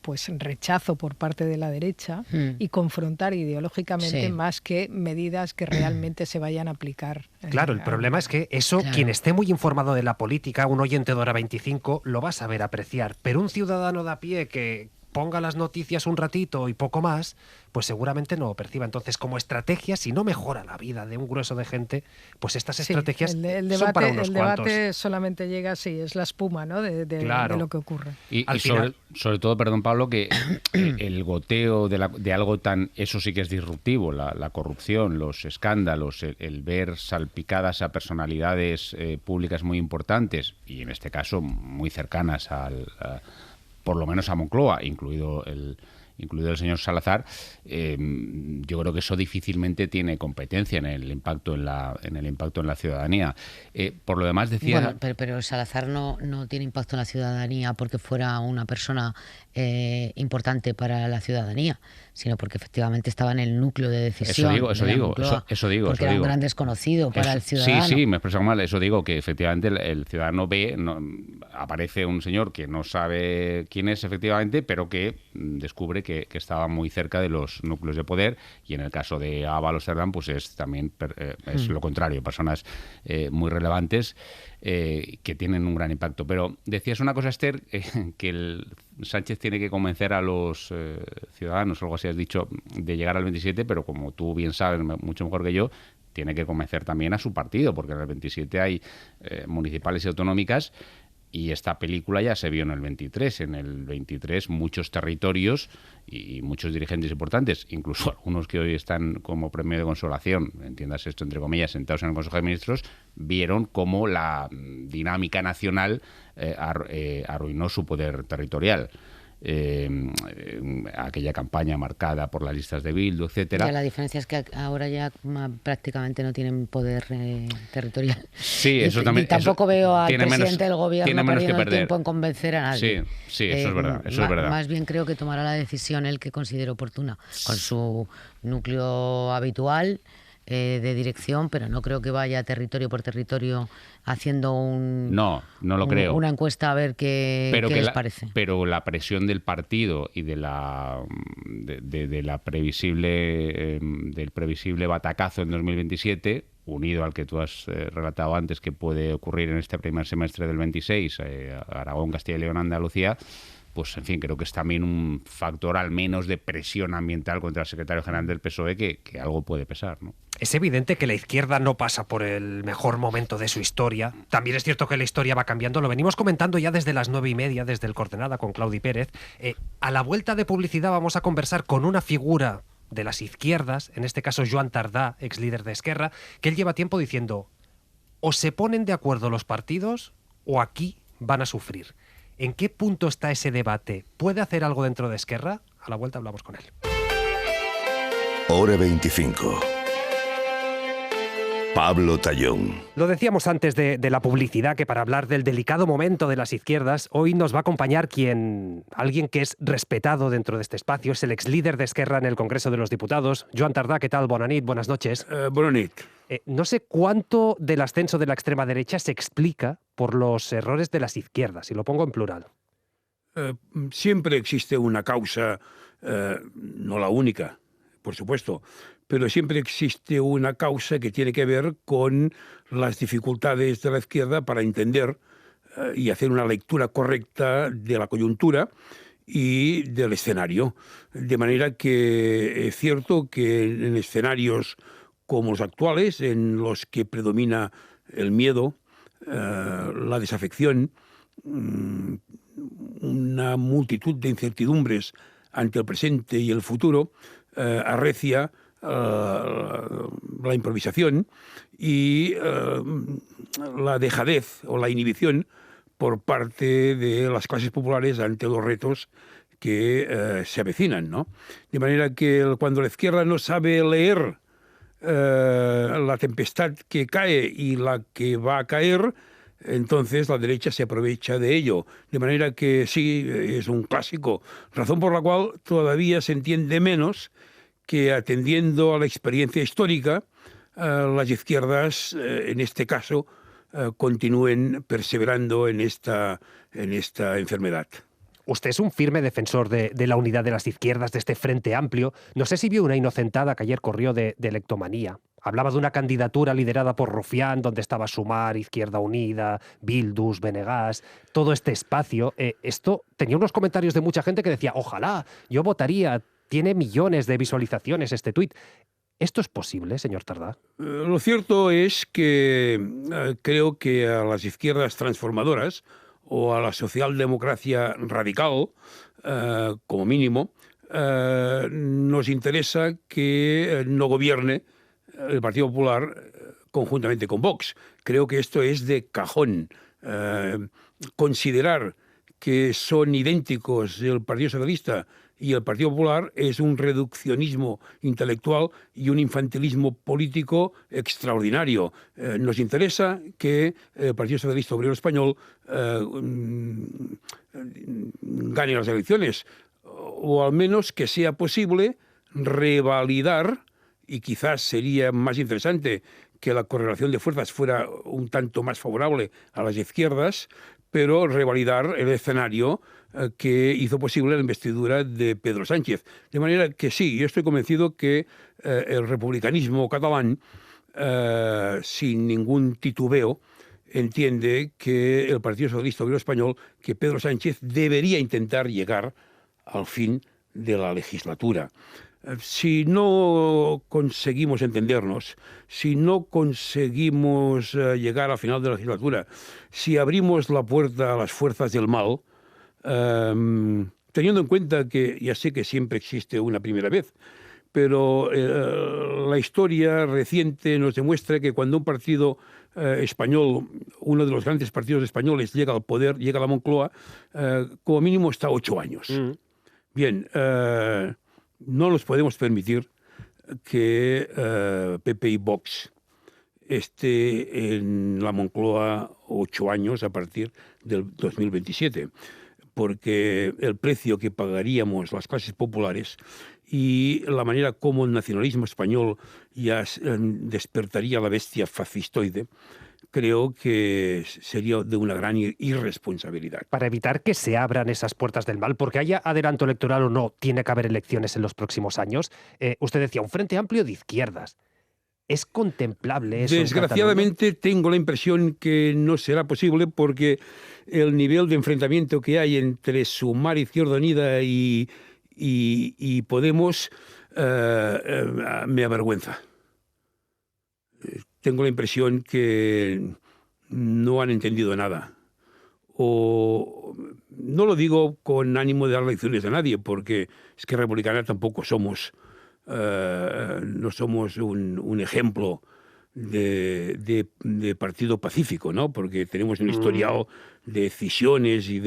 pues rechazo por parte de la derecha y confrontar ideológicamente más que medidas que realmente se vayan a aplicar. Claro, el problema es que eso, quien esté muy informado de la política, un oyente de Hora 25, lo va a saber apreciar, pero un ciudadano de a pie que ponga las noticias un ratito y poco más, pues seguramente no lo perciba. Entonces, como estrategia, si no mejora la vida de un grueso de gente, pues estas estrategias son para unos cuantos. El debate solamente llega así, es la espuma, ¿no? de lo que ocurre. Y sobre todo, perdón Pablo, que el goteo de algo tan, eso sí que es disruptivo, la corrupción, los escándalos, el ver salpicadas a personalidades públicas muy importantes, y en este caso muy cercanas por lo menos a Moncloa, incluido el señor Salazar, yo creo que eso difícilmente tiene competencia en el impacto en la ciudadanía. Por lo demás decía... Bueno, pero Salazar no tiene impacto en la ciudadanía porque fuera una persona importante para la ciudadanía, sino porque efectivamente estaba en el núcleo de decisión. Eso digo. Porque era un gran desconocido para el ciudadano. Sí, me expreso mal. Eso digo, que efectivamente el ciudadano ve, aparece un señor que no sabe quién es efectivamente, pero que descubre que estaba muy cerca de los núcleos de poder, y en el caso de Ábalos Cerdán, pues es también es lo contrario, personas muy relevantes que tienen un gran impacto. Pero decías una cosa, Esther, que Sánchez tiene que convencer a los ciudadanos, o algo así has dicho, de llegar al 27, pero como tú bien sabes, mucho mejor que yo, tiene que convencer también a su partido, porque en el 27 hay municipales y autonómicas, y esta película ya se vio en el 23. En el 23 muchos territorios y muchos dirigentes importantes, incluso algunos que hoy están como premio de consolación, entiendas esto entre comillas, sentados en el Consejo de Ministros, vieron cómo la dinámica nacional arruinó su poder territorial. Aquella campaña marcada por las listas de Bildu, etcétera. Ya la diferencia es que ahora ya prácticamente no tienen poder territorial. Sí, eso también. Y tampoco veo al presidente menos, del gobierno perdiendo el tiempo en convencer a nadie. Sí, eso es verdad. Eso es verdad. Más bien creo que tomará la decisión el que considere oportuna, con su núcleo habitual de dirección, pero no creo que vaya territorio por territorio haciendo no lo creo. Una encuesta a ver qué les parece. Pero la presión del partido y de la previsible del previsible batacazo en 2027, unido al que tú has relatado antes que puede ocurrir en este primer semestre del 26, Aragón, Castilla y León, Andalucía, pues en fin, creo que es también un factor al menos de presión ambiental contra el secretario general del PSOE que algo puede pesar, ¿no? Es evidente que la izquierda no pasa por el mejor momento de su historia. También es cierto que la historia va cambiando. Lo venimos comentando ya desde las 9:30, desde el Coordenada con Claudi Pérez. A la vuelta de publicidad vamos a conversar con una figura de las izquierdas, en este caso Joan Tardá, ex líder de Esquerra, que él lleva tiempo diciendo: o se ponen de acuerdo los partidos o aquí van a sufrir. ¿En qué punto está ese debate? ¿Puede hacer algo dentro de Esquerra? A la vuelta hablamos con él. Hora 25. Pablo Tallón. Lo decíamos antes de la publicidad, que para hablar del delicado momento de las izquierdas, hoy nos va a acompañar alguien que es respetado dentro de este espacio, es el ex líder de Esquerra en el Congreso de los Diputados. Joan Tardá, ¿qué tal? Bona nit, buenas noches. Bona nit. No sé cuánto del ascenso de la extrema derecha se explica por los errores de las izquierdas, y lo pongo en plural. Siempre existe una causa, no la única, por supuesto, pero siempre existe una causa que tiene que ver con las dificultades de la izquierda para entender y hacer una lectura correcta de la coyuntura y del escenario. De manera que es cierto que en escenarios como los actuales, en los que predomina el miedo, la desafección, una multitud de incertidumbres ante el presente y el futuro, arrecia la improvisación y la dejadez o la inhibición por parte de las clases populares ante los retos que se avecinan, ¿no? De manera que cuando la izquierda no sabe leer la tempestad que cae y la que va a caer, entonces la derecha se aprovecha de ello. De manera que sí, es un clásico, razón por la cual todavía se entiende menos que, atendiendo a la experiencia histórica, las izquierdas, en este caso, continúen perseverando en esta enfermedad. Usted es un firme defensor de la unidad de las izquierdas, de este frente amplio. No sé si vio una inocentada que ayer corrió de electomanía. Hablaba de una candidatura liderada por Rufián, donde estaba Sumar, Izquierda Unida, Bildus, Benegas, todo este espacio. Esto tenía unos comentarios de mucha gente que decía: ojalá, yo votaría. Tiene millones de visualizaciones este tuit. ¿Esto es posible, señor Tardá? Lo cierto es que creo que a las izquierdas transformadoras o a la socialdemocracia radical, como mínimo, nos interesa que no gobierne el Partido Popular conjuntamente con Vox. Creo que esto es de cajón. Considerar que son idénticos el Partido Socialista y el Partido Popular es un reduccionismo intelectual y un infantilismo político extraordinario. Nos interesa que el Partido Socialista Obrero Español gane las elecciones, o al menos que sea posible revalidar, y quizás sería más interesante que la correlación de fuerzas fuera un tanto más favorable a las izquierdas, pero revalidar el escenario que hizo posible la investidura de Pedro Sánchez. De manera que sí, yo estoy convencido que el republicanismo catalán, sin ningún titubeo, entiende que el Partido Socialista Obrero Español, que Pedro Sánchez debería intentar llegar al fin de la legislatura. Si no conseguimos entendernos, si no conseguimos llegar al final de la legislatura, si abrimos la puerta a las fuerzas del mal, teniendo en cuenta que ya sé que siempre existe una primera vez, pero la historia reciente nos demuestra que cuando un partido español, uno de los grandes partidos españoles, llega al poder, llega a la Moncloa, como mínimo está 8 años. Bien, no nos podemos permitir que PP y Vox esté en la Moncloa 8 años a partir del 2027, porque el precio que pagaríamos las clases populares y la manera como el nacionalismo español ya despertaría la bestia fascistoide, creo que sería de una gran irresponsabilidad. Para evitar que se abran esas puertas del mal, porque haya adelanto electoral o no, tiene que haber elecciones en los próximos años. Usted decía, un frente amplio de izquierdas. ¿Es contemplable eso? Desgraciadamente tengo la impresión que no será posible porque el nivel de enfrentamiento que hay entre Sumar, Izquierda Unida y Podemos me avergüenza. Tengo la impresión que no han entendido nada. O no lo digo con ánimo de dar lecciones a nadie, porque Esquerra Republicana tampoco somos, no somos un ejemplo de partido pacífico, ¿no? Porque tenemos un historial de cisiones y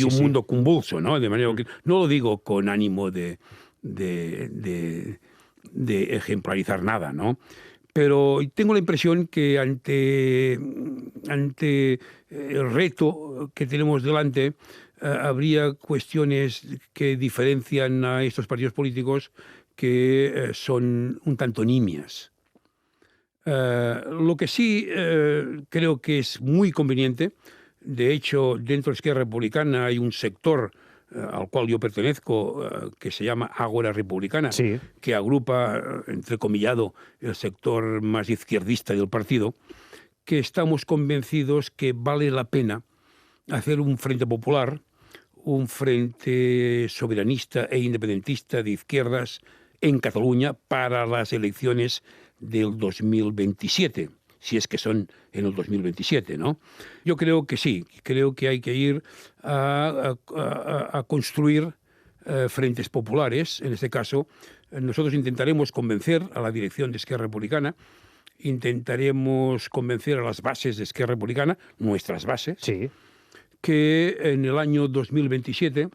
un mundo convulso, ¿no? De manera que no lo digo con ánimo de ejemplarizar nada, ¿no? Pero tengo la impresión que ante el reto que tenemos delante, habría cuestiones que diferencian a estos partidos políticos que son un tanto nimias. Lo que sí creo que es muy conveniente, de hecho, dentro de Esquerra Republicana hay un sector al cual yo pertenezco, que se llama Ágora Republicana, que agrupa, entrecomillado, el sector más izquierdista del partido, que estamos convencidos que vale la pena hacer un frente popular, un frente soberanista e independentista de izquierdas en Cataluña para las elecciones del 2027, si es que son en el 2027, ¿no? Yo creo que sí, creo que hay que ir a construir frentes populares. En este caso, nosotros intentaremos convencer a la dirección de Esquerra Republicana, intentaremos convencer a las bases de Esquerra Republicana, nuestras bases, que en el año 2027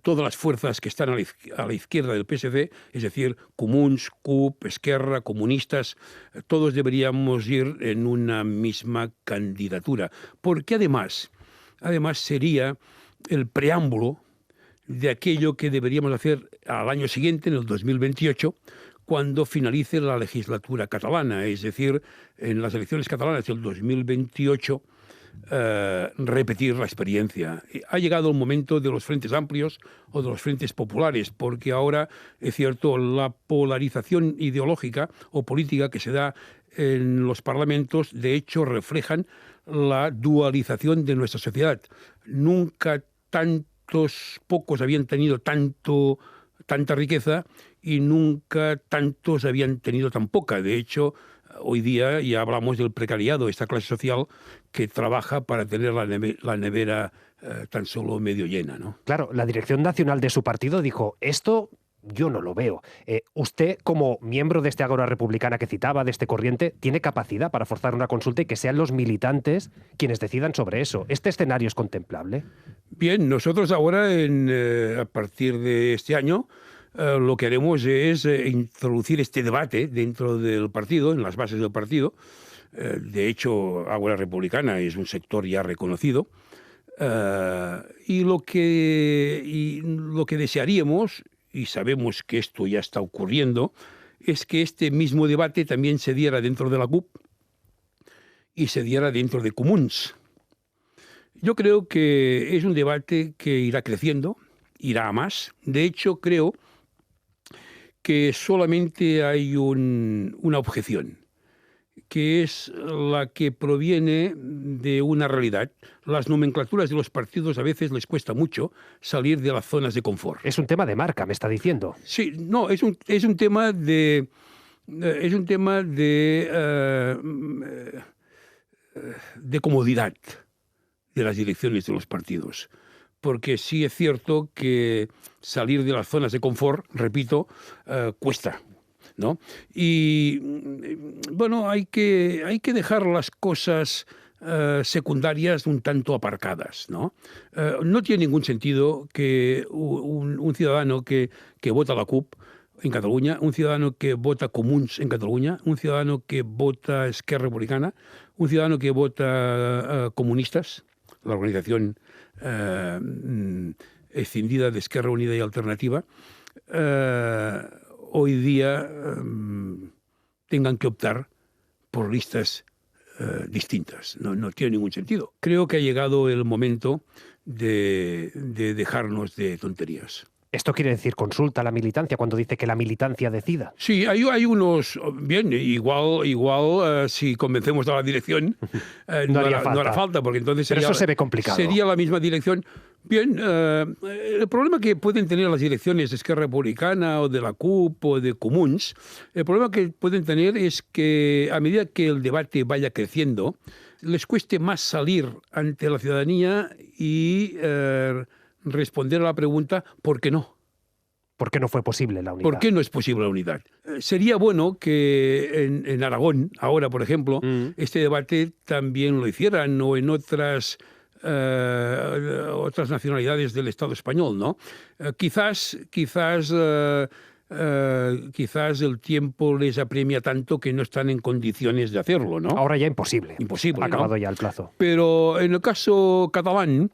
todas las fuerzas que están a la izquierda del PSC, es decir, Comuns, CUP, Esquerra, comunistas, todos deberíamos ir en una misma candidatura, porque además sería el preámbulo de aquello que deberíamos hacer al año siguiente, en el 2028, cuando finalice la legislatura catalana, es decir, en las elecciones catalanas del 2028, repetir la experiencia. Ha llegado el momento de los frentes amplios o de los frentes populares, porque ahora, es cierto, la polarización ideológica o política que se da en los parlamentos, de hecho, reflejan la dualización de nuestra sociedad. Nunca pocos habían tenido tanta riqueza y nunca tantos habían tenido tan poca. De hecho, hoy día ya hablamos del precariado, esta clase social que trabaja para tener la nevera tan solo medio llena, ¿no? Claro, la dirección nacional de su partido dijo, esto yo no lo veo. Usted, como miembro de este Ágora Republicana que citaba, de este corriente, ¿tiene capacidad para forzar una consulta y que sean los militantes quienes decidan sobre eso? ¿Este escenario es contemplable? Bien, nosotros ahora, a partir de este año, lo que haremos es introducir este debate dentro del partido, en las bases del partido. De hecho, Ágora Republicana es un sector ya reconocido. Y lo que desearíamos, y sabemos que esto ya está ocurriendo, es que este mismo debate también se diera dentro de la CUP y se diera dentro de Comuns. Yo creo que es un debate que irá creciendo, irá a más. De hecho, creo que solamente hay una objeción. que es la que proviene de una realidad. Las nomenclaturas de los partidos a veces les cuesta mucho salir de las zonas de confort. Es un tema de marca, me está diciendo. Sí, no, es un tema de comodidad de las direcciones de los partidos. Porque sí es cierto que salir de las zonas de confort, repito, cuesta, ¿no? Y bueno, hay que dejar las cosas secundarias un tanto aparcadas, ¿no? No tiene ningún sentido que un ciudadano que vota la CUP en Cataluña, un ciudadano que vota Comuns en Cataluña, un ciudadano que vota Esquerra Republicana, un ciudadano que vota Comunistas, la organización escindida de Esquerra Unida y Alternativa, hoy día tengan que optar por listas distintas. No tiene ningún sentido. Creo que ha llegado el momento de dejarnos de tonterías. ¿Esto quiere decir consulta a la militancia cuando dice que la militancia decida? Sí, hay unos... Bien, igual si convencemos a la dirección no hará falta, porque entonces Pero eso se ve complicado. Sería la misma dirección. Bien, el problema que pueden tener las direcciones de Esquerra Republicana o de la CUP o de Comuns, el problema que pueden tener es que a medida que el debate vaya creciendo, les cueste más salir ante la ciudadanía y responder a la pregunta ¿por qué no? ¿Por qué no fue posible la unidad? ¿Por qué no es posible la unidad? Sería bueno que en Aragón, ahora por ejemplo, este debate también lo hicieran, o en otras nacionalidades del Estado español, ¿no? Quizás el tiempo les apremia tanto que no están en condiciones de hacerlo, ¿no? Ahora ya imposible. Imposible, ha acabado ¿no? Ya el plazo. Pero en el caso catalán,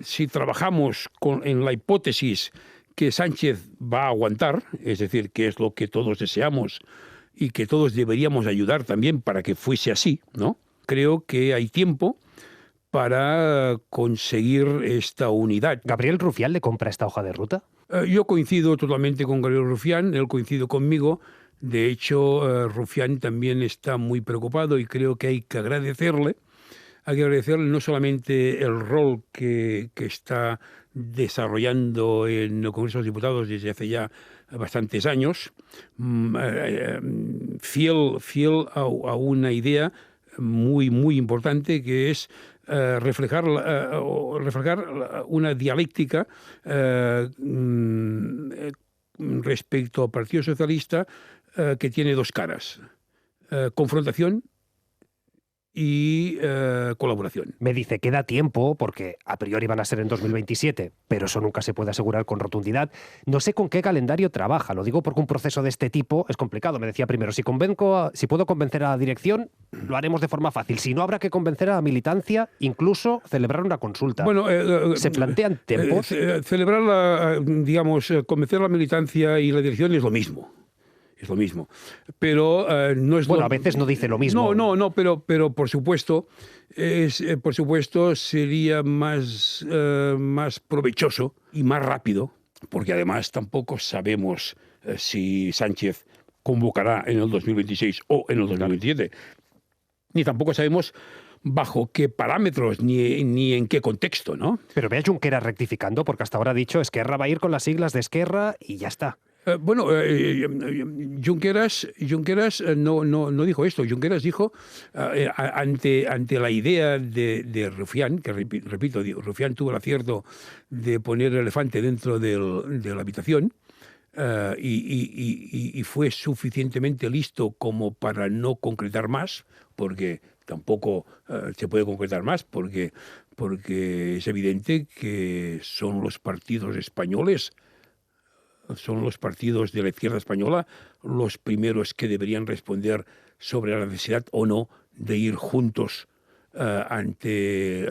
si trabajamos en la hipótesis que Sánchez va a aguantar, es decir, que es lo que todos deseamos y que todos deberíamos ayudar también para que fuese así, ¿no? Creo que hay tiempo para conseguir esta unidad. ¿Gabriel Rufián le compra esta hoja de ruta? Yo coincido totalmente con Gabriel Rufián, él coincide conmigo. De hecho, Rufián también está muy preocupado y creo que hay que agradecerle no solamente el rol que está desarrollando en el Congreso de los Diputados desde hace ya bastantes años, fiel a una idea muy, muy importante, que es reflejar una dialéctica respecto al Partido Socialista que tiene dos caras: confrontación y colaboración. Me dice que da tiempo, porque a priori van a ser en 2027, pero eso nunca se puede asegurar con rotundidad. No sé con qué calendario trabaja, lo digo porque un proceso de este tipo es complicado. Me decía primero, si puedo convencer a la dirección, lo haremos de forma fácil. Si no, habrá que convencer a la militancia, incluso celebrar una consulta. Bueno, ¿se plantean tiempos? Convencer a la militancia y la dirección es lo mismo. Es lo mismo, pero no es... Bueno, a veces no dice lo mismo. No, pero por supuesto, sería más provechoso y más rápido, porque además tampoco sabemos si Sánchez convocará en el 2026 o en el 2027, ni tampoco sabemos bajo qué parámetros ni en qué contexto, ¿no? Pero ve a Junqueras rectificando, porque hasta ahora ha dicho Esquerra va a ir con las siglas de Esquerra y ya está. Junqueras no dijo esto. Junqueras dijo, ante la idea de Rufián, que repito, Rufián tuvo el acierto de poner el elefante dentro de la habitación, y fue suficientemente listo como para no concretar más, porque tampoco se puede concretar más, porque es evidente que son los partidos españoles, son los partidos de la izquierda española los primeros que deberían responder sobre la necesidad o no de ir juntos ante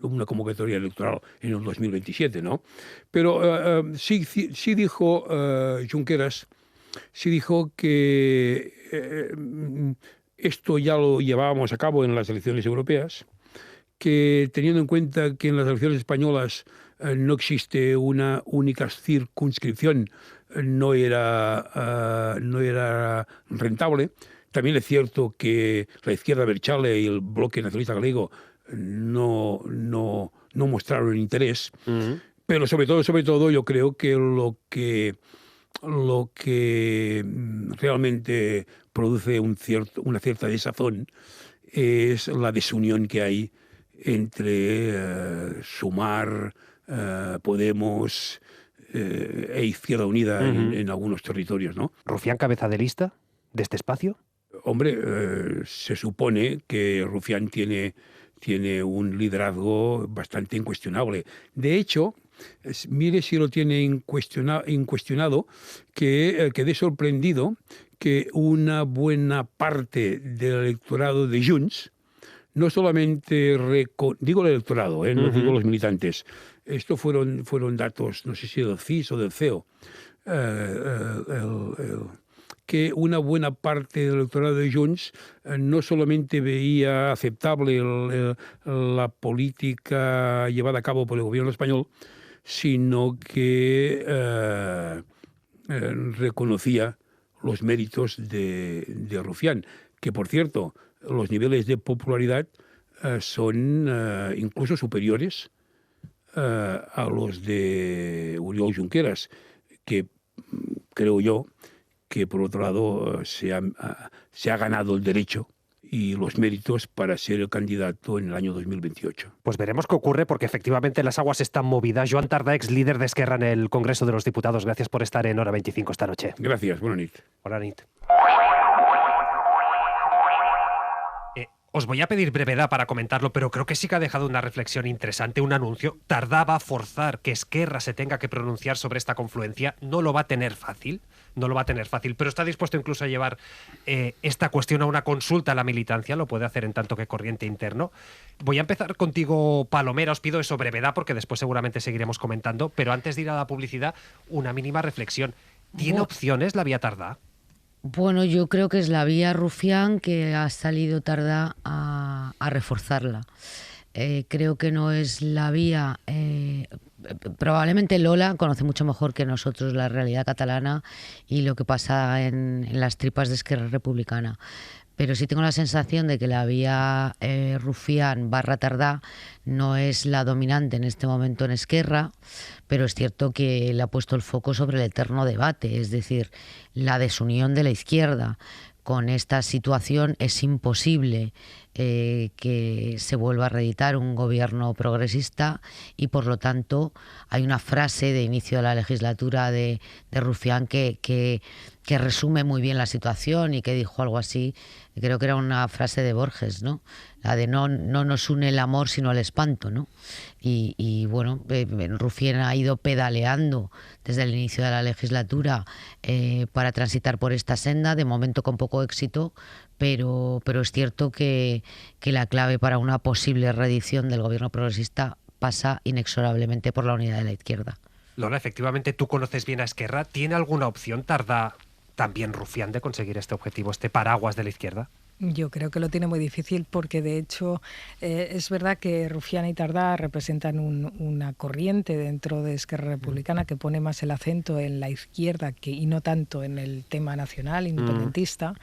una convocatoria electoral en el 2027, ¿no? Pero sí dijo Junqueras, sí dijo que esto ya lo llevábamos a cabo en las elecciones europeas, que teniendo en cuenta que en las elecciones españolas no existe una única circunscripción, no era rentable, También es cierto que la izquierda Berchale y el bloque nacionalista galego no mostraron interés, pero sobre todo yo creo que lo que realmente produce una cierta desazón es la desunión que hay entre Sumar, Podemos e Izquierda Unida en algunos territorios, ¿no? ¿Rufián cabeza de lista de este espacio? Hombre, se supone que Rufián tiene un liderazgo bastante incuestionable. De hecho, mire si lo tiene incuestionado, que quedé sorprendido que una buena parte del electorado de Junts, no solamente digo el electorado, no digo los militantes, esto fueron datos, no sé si del CIS o del CEO, que una buena parte del electorado de Junts no solamente veía aceptable la política llevada a cabo por el gobierno español, sino que reconocía los méritos de Rufián, que por cierto, los niveles de popularidad son incluso superiores a los de Oriol Junqueras, que creo yo que por otro lado se ha ganado el derecho y los méritos para ser el candidato en el año 2028. Pues veremos qué ocurre, porque efectivamente las aguas están movidas. Joan Tardá, ex líder de Esquerra en el Congreso de los Diputados, gracias por estar en Hora 25 esta noche. Gracias, buena nit. Buena nit. Os voy a pedir brevedad para comentarlo, pero creo que sí que ha dejado una reflexión interesante, un anuncio. Tardá va a forzar que Esquerra se tenga que pronunciar sobre esta confluencia. No lo va a tener fácil, pero está dispuesto incluso a llevar esta cuestión a una consulta a la militancia. Lo puede hacer en tanto que corriente interno. Voy a empezar contigo, Palomera. Os pido eso, brevedad, porque después seguramente seguiremos comentando. Pero antes de ir a la publicidad, una mínima reflexión. ¿Tiene opciones la vía Tardá? Bueno, yo creo que es la vía Rufián que ha salido Tardá a reforzarla. Creo que no es la vía... probablemente Lola conoce mucho mejor que nosotros la realidad catalana y lo que pasa en las tripas de Esquerra Republicana. Pero sí tengo la sensación de que la vía Rufián / Tardá no es la dominante en este momento en Esquerra, pero es cierto que le ha puesto el foco sobre el eterno debate, es decir, la desunión de la izquierda. Con esta situación es imposible que se vuelva a reeditar un gobierno progresista y, por lo tanto, hay una frase de inicio de la legislatura de Rufián que resume muy bien la situación y que dijo algo así, creo que era una frase de Borges, ¿no? La de no nos une el amor sino el espanto, ¿no? Y bueno, Rufián ha ido pedaleando desde el inicio de la legislatura para transitar por esta senda, de momento con poco éxito, pero es cierto que la clave para una posible reedición del gobierno progresista pasa inexorablemente por la unidad de la izquierda. Lola, efectivamente tú conoces bien a Esquerra. ¿Tiene alguna opción Tardá, también Rufián, de conseguir este objetivo, este paraguas de la izquierda? Yo creo que lo tiene muy difícil porque, de hecho, es verdad que Rufián y Tardá representan una corriente dentro de Esquerra Republicana que pone más el acento en la izquierda y no tanto en el tema nacional, independentista,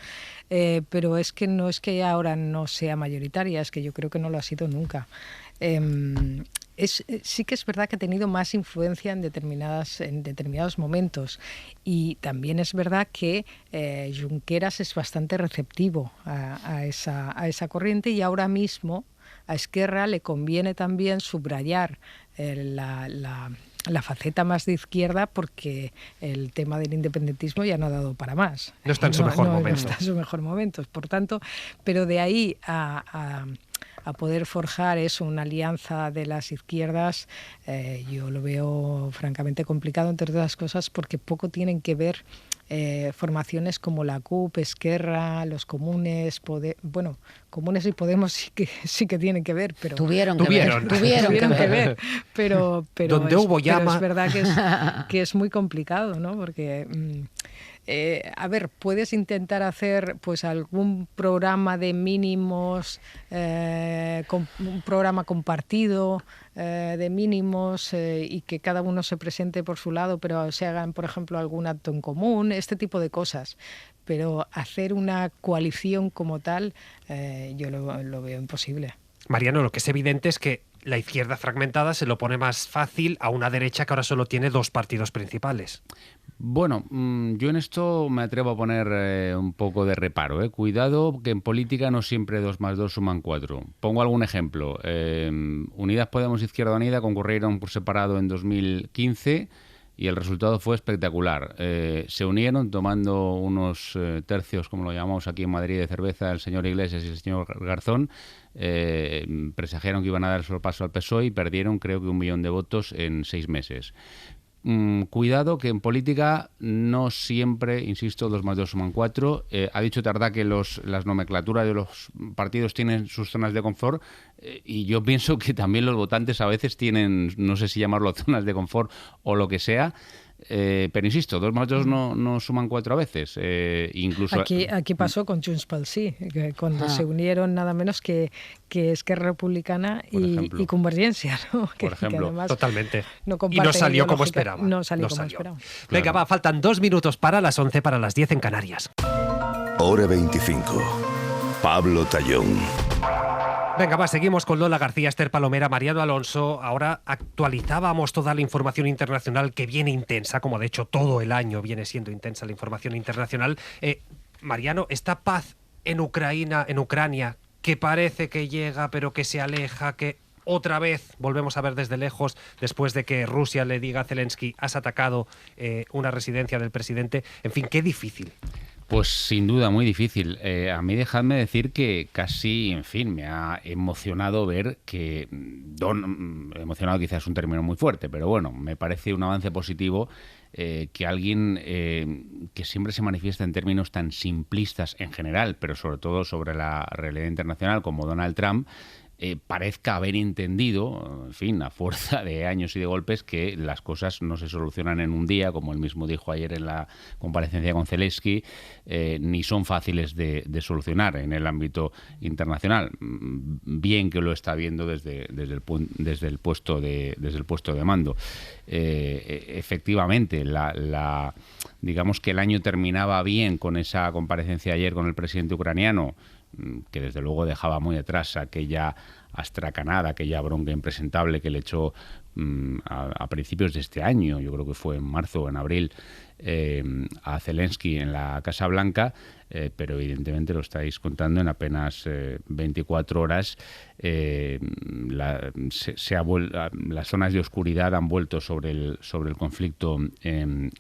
pero es que no es que ahora no sea mayoritaria, es que yo creo que no lo ha sido nunca. Sí que es verdad que ha tenido más influencia en determinados momentos, y también es verdad que Junqueras es bastante receptivo a esa corriente, y ahora mismo a Esquerra le conviene también subrayar la faceta más de izquierda, porque el tema del independentismo ya no ha dado para más. No está en su mejor momento. No está en su mejor momento, por tanto, pero de ahí a poder forjar una alianza de las izquierdas, yo lo veo francamente complicado, entre otras cosas porque poco tienen que ver formaciones como la CUP, Esquerra, los Comunes, Comunes y Podemos sí que tienen que ver, pero tuvieron que ver. Pero donde hubo llama. Pero es verdad que es muy complicado, ¿no? Porque a ver, puedes intentar hacer pues algún programa de mínimos, un programa compartido, de mínimos y que cada uno se presente por su lado, pero se hagan, por ejemplo, algún acto en común, este tipo de cosas. Pero hacer una coalición como tal, yo lo veo imposible. Mariano, lo que es evidente es que la izquierda fragmentada se lo pone más fácil a una derecha que ahora solo tiene 2 partidos principales. Bueno, yo en esto me atrevo a poner un poco de reparo. Cuidado, que en política no siempre 2 más 2 suman 4. Pongo algún ejemplo. Unidas Podemos e Izquierda Unida concurrieron por separado en 2015 y el resultado fue espectacular. Se unieron tomando unos tercios, como lo llamamos aquí en Madrid, de cerveza, el señor Iglesias y el señor Garzón. Presagiaron que iban a dar el paso al PSOE y perdieron creo que 1 millón de votos en 6 meses. Cuidado, que en política no siempre, insisto, 2 más 2 suman 4. Ha dicho Tardá que las nomenclaturas de los partidos tienen sus zonas de confort y yo pienso que también los votantes a veces tienen, no sé si llamarlo zonas de confort o lo que sea. Pero insisto, 2 más 2 no suman 4 a veces. Incluso Aquí pasó con Junts pel Sí, que cuando se unieron nada menos que Esquerra Republicana y Convergencia, ¿no? Por ejemplo, que totalmente. No y no salió como esperaba. No salió como esperaba. Venga, va, faltan 2 minutos para las 11, para las 10 en Canarias. Hora 25. Pablo Tallón. Venga, va, seguimos con Lola García, Esther Palomera, Mariano Alonso. Ahora actualizábamos toda la información internacional que viene intensa, como de hecho todo el año viene siendo intensa la información internacional. Mariano, esta paz en Ucrania, que parece que llega pero que se aleja, que otra vez volvemos a ver desde lejos después de que Rusia le diga a Zelensky: has atacado una residencia del presidente. En fin, qué difícil. Pues sin duda muy difícil. A mí dejadme decir que casi, en fin, me ha emocionado ver que... emocionado quizás es un término muy fuerte, pero bueno, me parece un avance positivo que alguien que siempre se manifiesta en términos tan simplistas en general, pero sobre todo sobre la realidad internacional, como Donald Trump, parezca haber entendido, en fin, a fuerza de años y de golpes, que las cosas no se solucionan en un día, como él mismo dijo ayer en la comparecencia con Zelensky, ni son fáciles de solucionar en el ámbito internacional. Bien que lo está viendo desde el puesto de mando. Efectivamente, digamos que el año terminaba bien con esa comparecencia ayer con el presidente ucraniano, que desde luego dejaba muy atrás aquella astracanada, aquella bronca impresentable que le echó a principios de este año, yo creo que fue en marzo o en abril, a Zelensky en la Casa Blanca, pero evidentemente lo estáis contando en apenas 24 horas. Las zonas de oscuridad han vuelto sobre el conflicto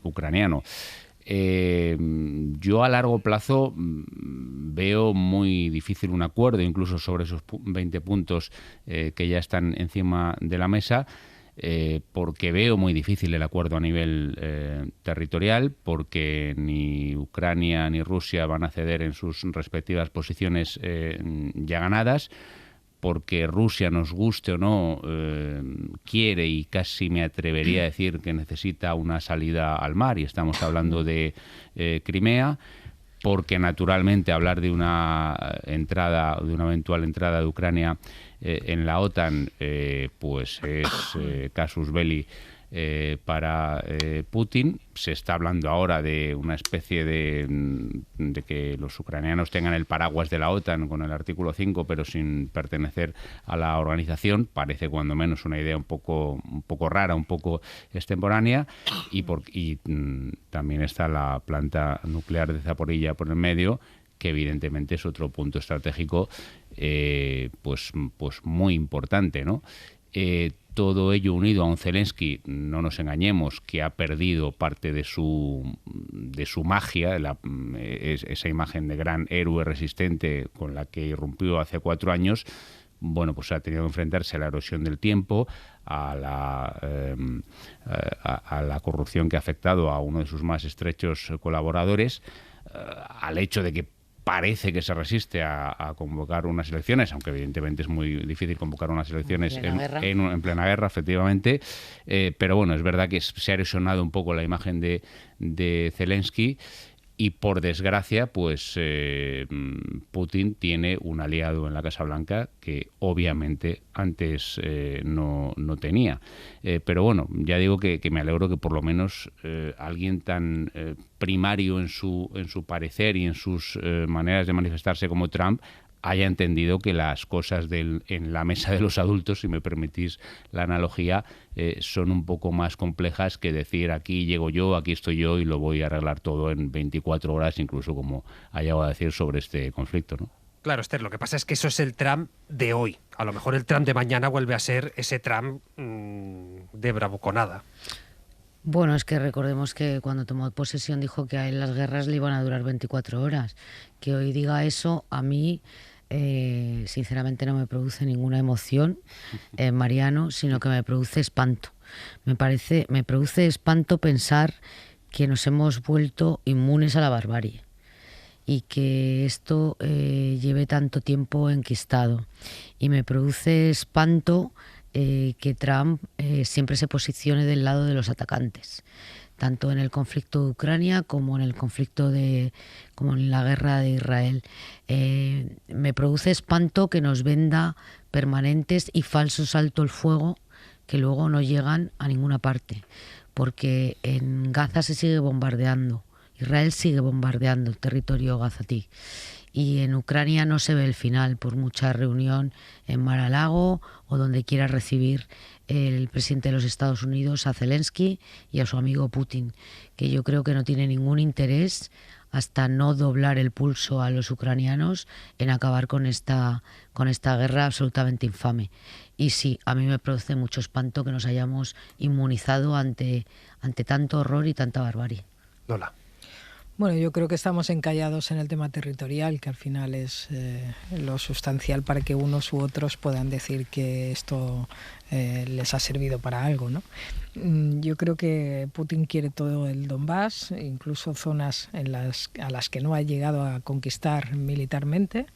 ucraniano. Yo a largo plazo veo muy difícil un acuerdo, incluso sobre esos 20 puntos que ya están encima de la mesa, porque veo muy difícil el acuerdo a nivel territorial, porque ni Ucrania ni Rusia van a ceder en sus respectivas posiciones ya ganadas, porque Rusia, nos guste o no, quiere, y casi me atrevería a decir que necesita una salida al mar, y estamos hablando de Crimea, porque naturalmente hablar de una eventual entrada de Ucrania en la OTAN, pues es casus belli para Putin. Se está hablando ahora de una especie de que los ucranianos tengan el paraguas de la OTAN con el artículo 5, pero sin pertenecer a la organización. Parece cuando menos una idea un poco rara, un poco extemporánea, y también está la planta nuclear de Zaporilla por el medio, que evidentemente es otro punto estratégico pues muy importante, ¿no? Todo ello unido a un Zelensky, no nos engañemos, que ha perdido parte de su magia, esa imagen de gran héroe resistente con la que irrumpió hace 4 años. Bueno, pues ha tenido que enfrentarse a la erosión del tiempo, a la corrupción que ha afectado a uno de sus más estrechos colaboradores, al hecho de que parece que se resiste a convocar unas elecciones, aunque evidentemente es muy difícil convocar unas elecciones en plena guerra, efectivamente. Pero bueno, es verdad que se ha erosionado un poco la imagen de Zelensky, Y por desgracia, pues Putin tiene un aliado en la Casa Blanca que obviamente antes no tenía. Pero bueno, ya digo que me alegro que por lo menos alguien tan primario en su parecer y en sus maneras de manifestarse como Trump haya entendido que las cosas en la mesa de los adultos, si me permitís la analogía, son un poco más complejas que decir aquí llego yo, aquí estoy yo y lo voy a arreglar todo en 24 horas, incluso como ha llegado a decir sobre este conflicto, ¿no? Claro, Esther, lo que pasa es que eso es el Trump de hoy. A lo mejor el Trump de mañana vuelve a ser ese Trump de bravuconada. Bueno, es que recordemos que cuando tomó posesión dijo que a él las guerras le iban a durar 24 horas. Que hoy diga eso, a mí sinceramente no me produce ninguna emoción, Mariano, sino que me produce espanto. Me produce espanto pensar que nos hemos vuelto inmunes a la barbarie y que esto lleve tanto tiempo enquistado. Y me produce espanto que Trump siempre se posicione del lado de los atacantes, tanto en el conflicto de Ucrania como en el conflicto como en la guerra de Israel. Me produce espanto que nos venda permanentes y falsos alto el fuego que luego no llegan a ninguna parte, porque en Gaza se sigue bombardeando, Israel sigue bombardeando el territorio gazatí. Y en Ucrania no se ve el final, por mucha reunión en Mar-a-Lago o donde quiera recibir el presidente de los Estados Unidos a Zelensky y a su amigo Putin, que yo creo que no tiene ningún interés hasta no doblar el pulso a los ucranianos en acabar con esta guerra absolutamente infame. Y sí, a mí me produce mucho espanto que nos hayamos inmunizado ante tanto horror y tanta barbarie. Lola. Bueno, yo creo que estamos encallados en el tema territorial, que al final es lo sustancial para que unos u otros puedan decir que esto les ha servido para algo, ¿no? Yo creo que Putin quiere todo el Donbass, incluso zonas a las que no ha llegado a conquistar militarmente,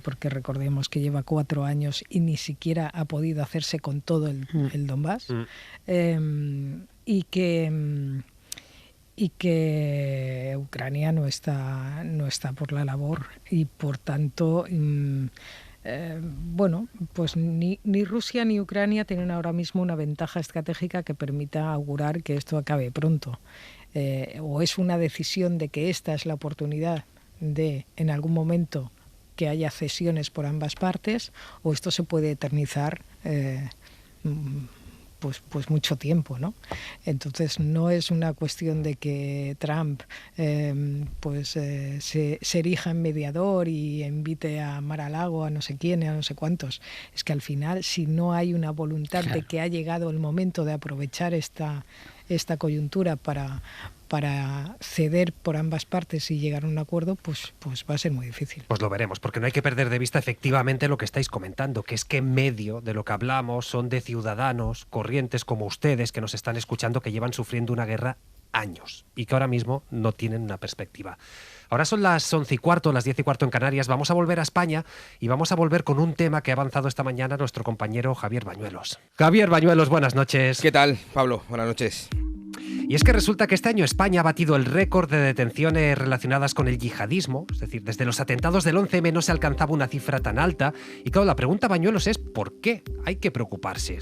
porque recordemos que lleva 4 años y ni siquiera ha podido hacerse con todo el Donbass, y que Ucrania no está por la labor y por tanto bueno, pues ni Rusia ni Ucrania tienen ahora mismo una ventaja estratégica que permita augurar que esto acabe pronto, o es una decisión de que esta es la oportunidad de en algún momento que haya cesiones por ambas partes, o esto se puede eternizar pues mucho tiempo, ¿no? Entonces no es una cuestión de que Trump se erija en mediador y invite a Mar-a-Lago a no sé quién, a no sé cuántos. Es que al final, si no hay una voluntad de que ha llegado el momento de aprovechar esta coyuntura para ceder por ambas partes y llegar a un acuerdo, pues va a ser muy difícil. Pues lo veremos, porque no hay que perder de vista efectivamente lo que estáis comentando, que es que en medio de lo que hablamos son de ciudadanos corrientes como ustedes que nos están escuchando, que llevan sufriendo una guerra años y que ahora mismo no tienen una perspectiva. Ahora son las 11:15, las 10:15 en Canarias. Vamos a volver a España y vamos a volver con un tema que ha avanzado esta mañana nuestro compañero Javier Bañuelos. Javier Bañuelos, buenas noches. ¿Qué tal, Pablo? Buenas noches. Y es que resulta que este año España ha batido el récord de detenciones relacionadas con el yihadismo, es decir, desde los atentados del 11M no se alcanzaba una cifra tan alta. Y claro, la pregunta, Bañuelos, es ¿por qué hay que preocuparse?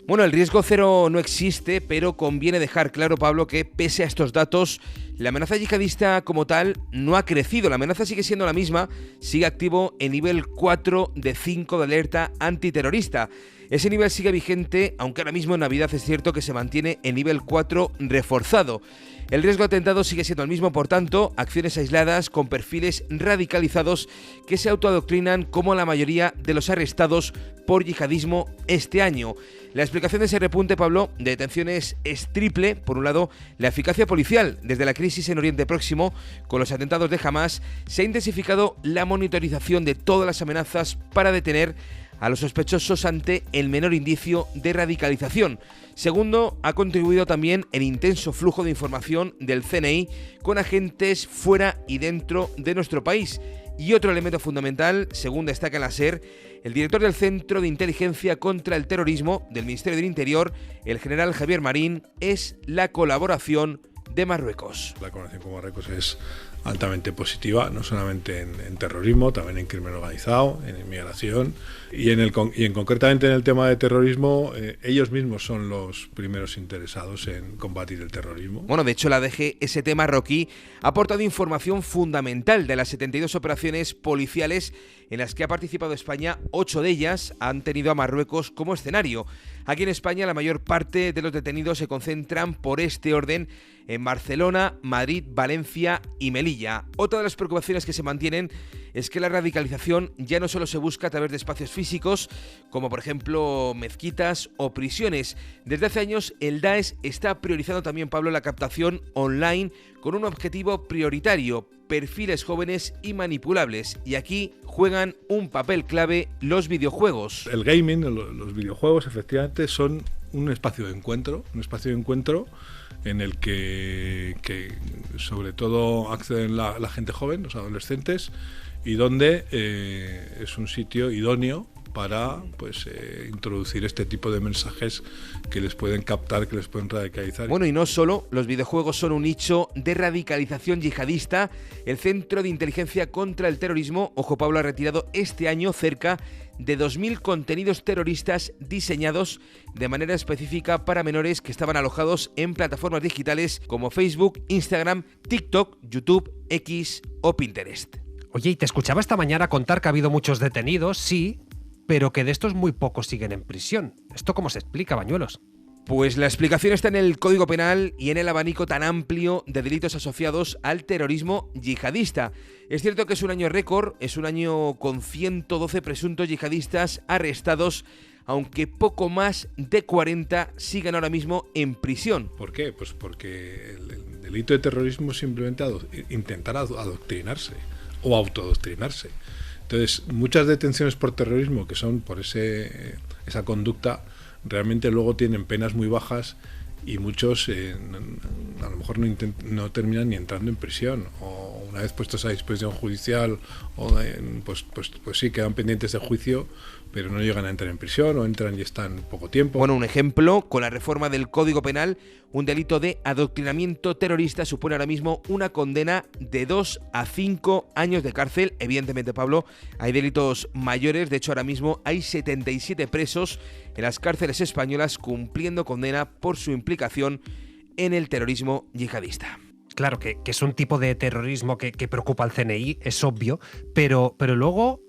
Bueno, el riesgo cero no existe, pero conviene dejar claro, Pablo, que pese a estos datos, la amenaza yihadista como tal no ha crecido. La amenaza sigue siendo la misma, sigue activo en nivel 4 de 5 de alerta antiterrorista. Ese nivel sigue vigente, aunque ahora mismo en Navidad es cierto que se mantiene en nivel 4 reforzado. El riesgo de atentado sigue siendo el mismo, por tanto, acciones aisladas con perfiles radicalizados que se autoadoctrinan como la mayoría de los arrestados por yihadismo este año. La explicación de ese repunte, Pablo, de detenciones es triple. Por un lado, la eficacia policial. Desde la crisis en Oriente Próximo, con los atentados de Hamás, se ha intensificado la monitorización de todas las amenazas para detener a los sospechosos ante el menor indicio de radicalización. Segundo, ha contribuido también el intenso flujo de información del CNI con agentes fuera y dentro de nuestro país. Y otro elemento fundamental, según destaca la SER, el director del Centro de Inteligencia contra el Terrorismo del Ministerio del Interior, el general Javier Marín, es la colaboración de Marruecos. La colaboración con Marruecos es altamente positiva, no solamente en terrorismo, también en crimen organizado, en inmigración y concretamente en el tema de terrorismo, ellos mismos son los primeros interesados en combatir el terrorismo. Bueno, de hecho la DGST marroquí ha aportado información fundamental de las 72 operaciones policiales en las que ha participado España. 8 de ellas han tenido a Marruecos como escenario. Aquí en España la mayor parte de los detenidos se concentran por este orden en Barcelona, Madrid, Valencia y Melilla. Otra de las preocupaciones que se mantienen es que la radicalización ya no solo se busca a través de espacios físicos, como por ejemplo mezquitas o prisiones. Desde hace años el Daesh está priorizando también, Pablo, la captación online con un objetivo prioritario: perfiles jóvenes y manipulables. Y aquí juegan un papel clave los videojuegos. El gaming, los videojuegos, efectivamente son un espacio de encuentro, en el que sobre todo acceden la gente joven, los adolescentes, y donde es un sitio idóneo para introducir este tipo de mensajes que les pueden captar, que les pueden radicalizar. Bueno, y no solo, los videojuegos son un nicho de radicalización yihadista. El Centro de Inteligencia contra el Terrorismo, ojo Pablo, ha retirado este año cerca de 2.000 contenidos terroristas diseñados de manera específica para menores que estaban alojados en plataformas digitales como Facebook, Instagram, TikTok, YouTube, X o Pinterest. Oye, y te escuchaba esta mañana contar que ha habido muchos detenidos, sí, pero que de estos muy pocos siguen en prisión. ¿Esto cómo se explica, Bañuelos? Pues la explicación está en el Código Penal y en el abanico tan amplio de delitos asociados al terrorismo yihadista. Es cierto que es un año récord, es un año con 112 presuntos yihadistas arrestados, aunque poco más de 40 siguen ahora mismo en prisión. ¿Por qué? Pues porque el delito de terrorismo es simplemente intentar adoctrinarse o autoadoctrinarse. Entonces, muchas detenciones por terrorismo, que son por esa conducta, realmente luego tienen penas muy bajas y muchos a lo mejor no terminan ni entrando en prisión, o una vez puestos a disposición judicial pues sí, quedan pendientes de juicio, pero no llegan a entrar en prisión o entran y están poco tiempo. Bueno, un ejemplo, con la reforma del Código Penal, un delito de adoctrinamiento terrorista supone ahora mismo una condena de 2 a 5 años de cárcel. Evidentemente, Pablo, hay delitos mayores. De hecho, ahora mismo hay 77 presos en las cárceles españolas cumpliendo condena por su implicación en el terrorismo yihadista. Claro que es un tipo de terrorismo que preocupa al CNI, es obvio, pero luego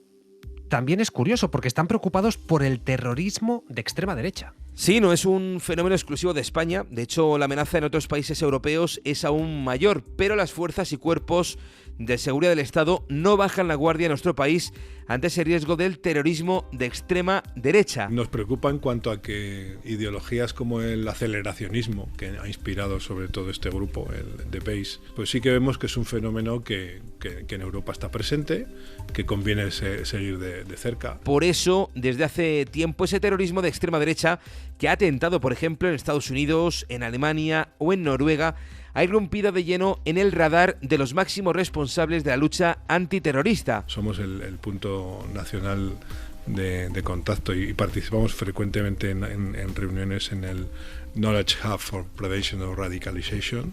también es curioso porque están preocupados por el terrorismo de extrema derecha. Sí, no es un fenómeno exclusivo de España. De hecho, la amenaza en otros países europeos es aún mayor, pero las fuerzas y cuerpos de seguridad del Estado no bajan la guardia en nuestro país ante ese riesgo del terrorismo de extrema derecha. Nos preocupa en cuanto a que ideologías como el aceleracionismo, que ha inspirado sobre todo este grupo, el The Base, pues sí que vemos que es un fenómeno que en Europa está presente, que conviene seguir de cerca. Por eso, desde hace tiempo, ese terrorismo de extrema derecha que ha atentado, por ejemplo, en Estados Unidos, en Alemania o en Noruega, ha irrumpido de lleno en el radar de los máximos responsables de la lucha antiterrorista. Somos el punto nacional de contacto y participamos frecuentemente en reuniones en el Knowledge Hub for Prevention of Radicalization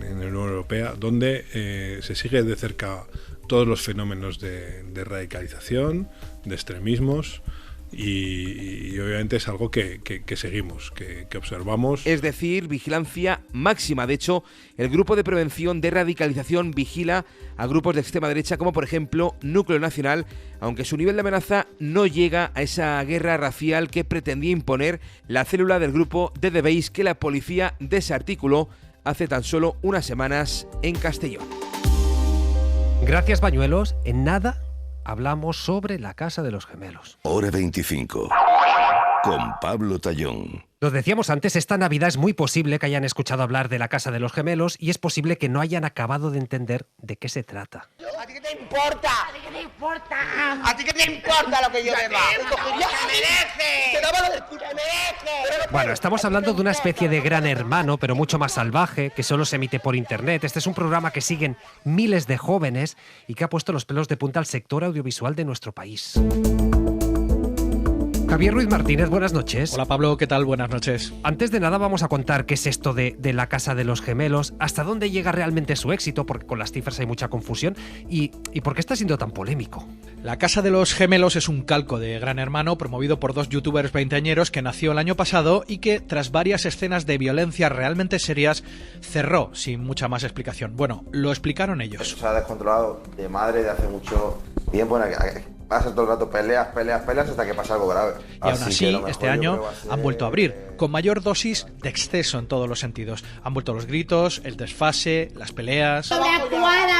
en la Unión Europea, donde se sigue de cerca todos los fenómenos de radicalización, de extremismos. Y obviamente es algo que seguimos, que observamos. Es decir, vigilancia máxima. De hecho, el Grupo de Prevención de Radicalización vigila a grupos de extrema derecha como por ejemplo Núcleo Nacional, aunque su nivel de amenaza no llega a esa guerra racial que pretendía imponer la célula del grupo de The Base que la policía desarticuló hace tan solo unas semanas en Castellón. Gracias, Bañuelos. En nada hablamos sobre la Casa de los Gemelos. Hora 25. Con Pablo Tallón. Lo decíamos antes, esta Navidad es muy posible que hayan escuchado hablar de la Casa de los Gemelos y es posible que no hayan acabado de entender de qué se trata. ¿A ti qué te importa? ¿A ti qué te importa? ¿A ti qué te importa lo que yo beba? Bueno, estamos hablando de una especie de Gran Hermano, pero mucho más salvaje, que solo se emite por internet. Este es un programa que siguen miles de jóvenes y que ha puesto los pelos de punta al sector audiovisual de nuestro país. Javier Ruiz Martínez, buenas noches. Hola Pablo, ¿qué tal? Buenas noches. Antes de nada vamos a contar qué es esto de la Casa de los Gemelos, hasta dónde llega realmente su éxito, porque con las cifras hay mucha confusión, y por qué está siendo tan polémico. La Casa de los Gemelos es un calco de Gran Hermano promovido por dos youtubers veinteañeros que nació el año pasado y que, tras varias escenas de violencia realmente serias, cerró sin mucha más explicación. Bueno, lo explicaron ellos. Eso se ha descontrolado de madre de hace mucho tiempo. Pasa todo el rato peleas hasta que pasa algo grave. Y aún así, este año han vuelto a abrir, con mayor dosis de exceso en todos los sentidos. Han vuelto los gritos, el desfase, las peleas. Sobreactuada.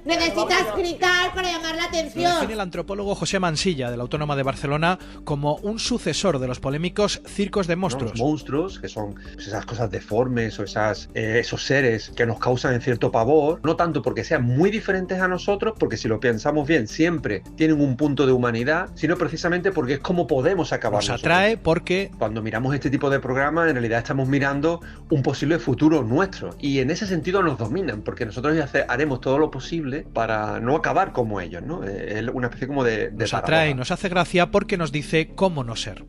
Necesitas gritar para llamar la atención. Lo define el antropólogo José Mansilla, de la Autónoma de Barcelona, como un sucesor de los polémicos circos de monstruos. Los monstruos, que son esas cosas deformes o esos seres que nos causan cierto pavor, no tanto porque sean muy diferentes a nosotros, porque si lo pensamos bien, siempre tienen un punto de humanidad, sino precisamente porque es como podemos acabar. Nos atrae porque cuando miramos este tipo de programas, en realidad estamos mirando un posible futuro nuestro, y en ese sentido nos dominan, porque nosotros haremos todo lo posible para no acabar como ellos, ¿no? Es una especie como de nos atrae y nos hace gracia porque nos dice cómo no ser.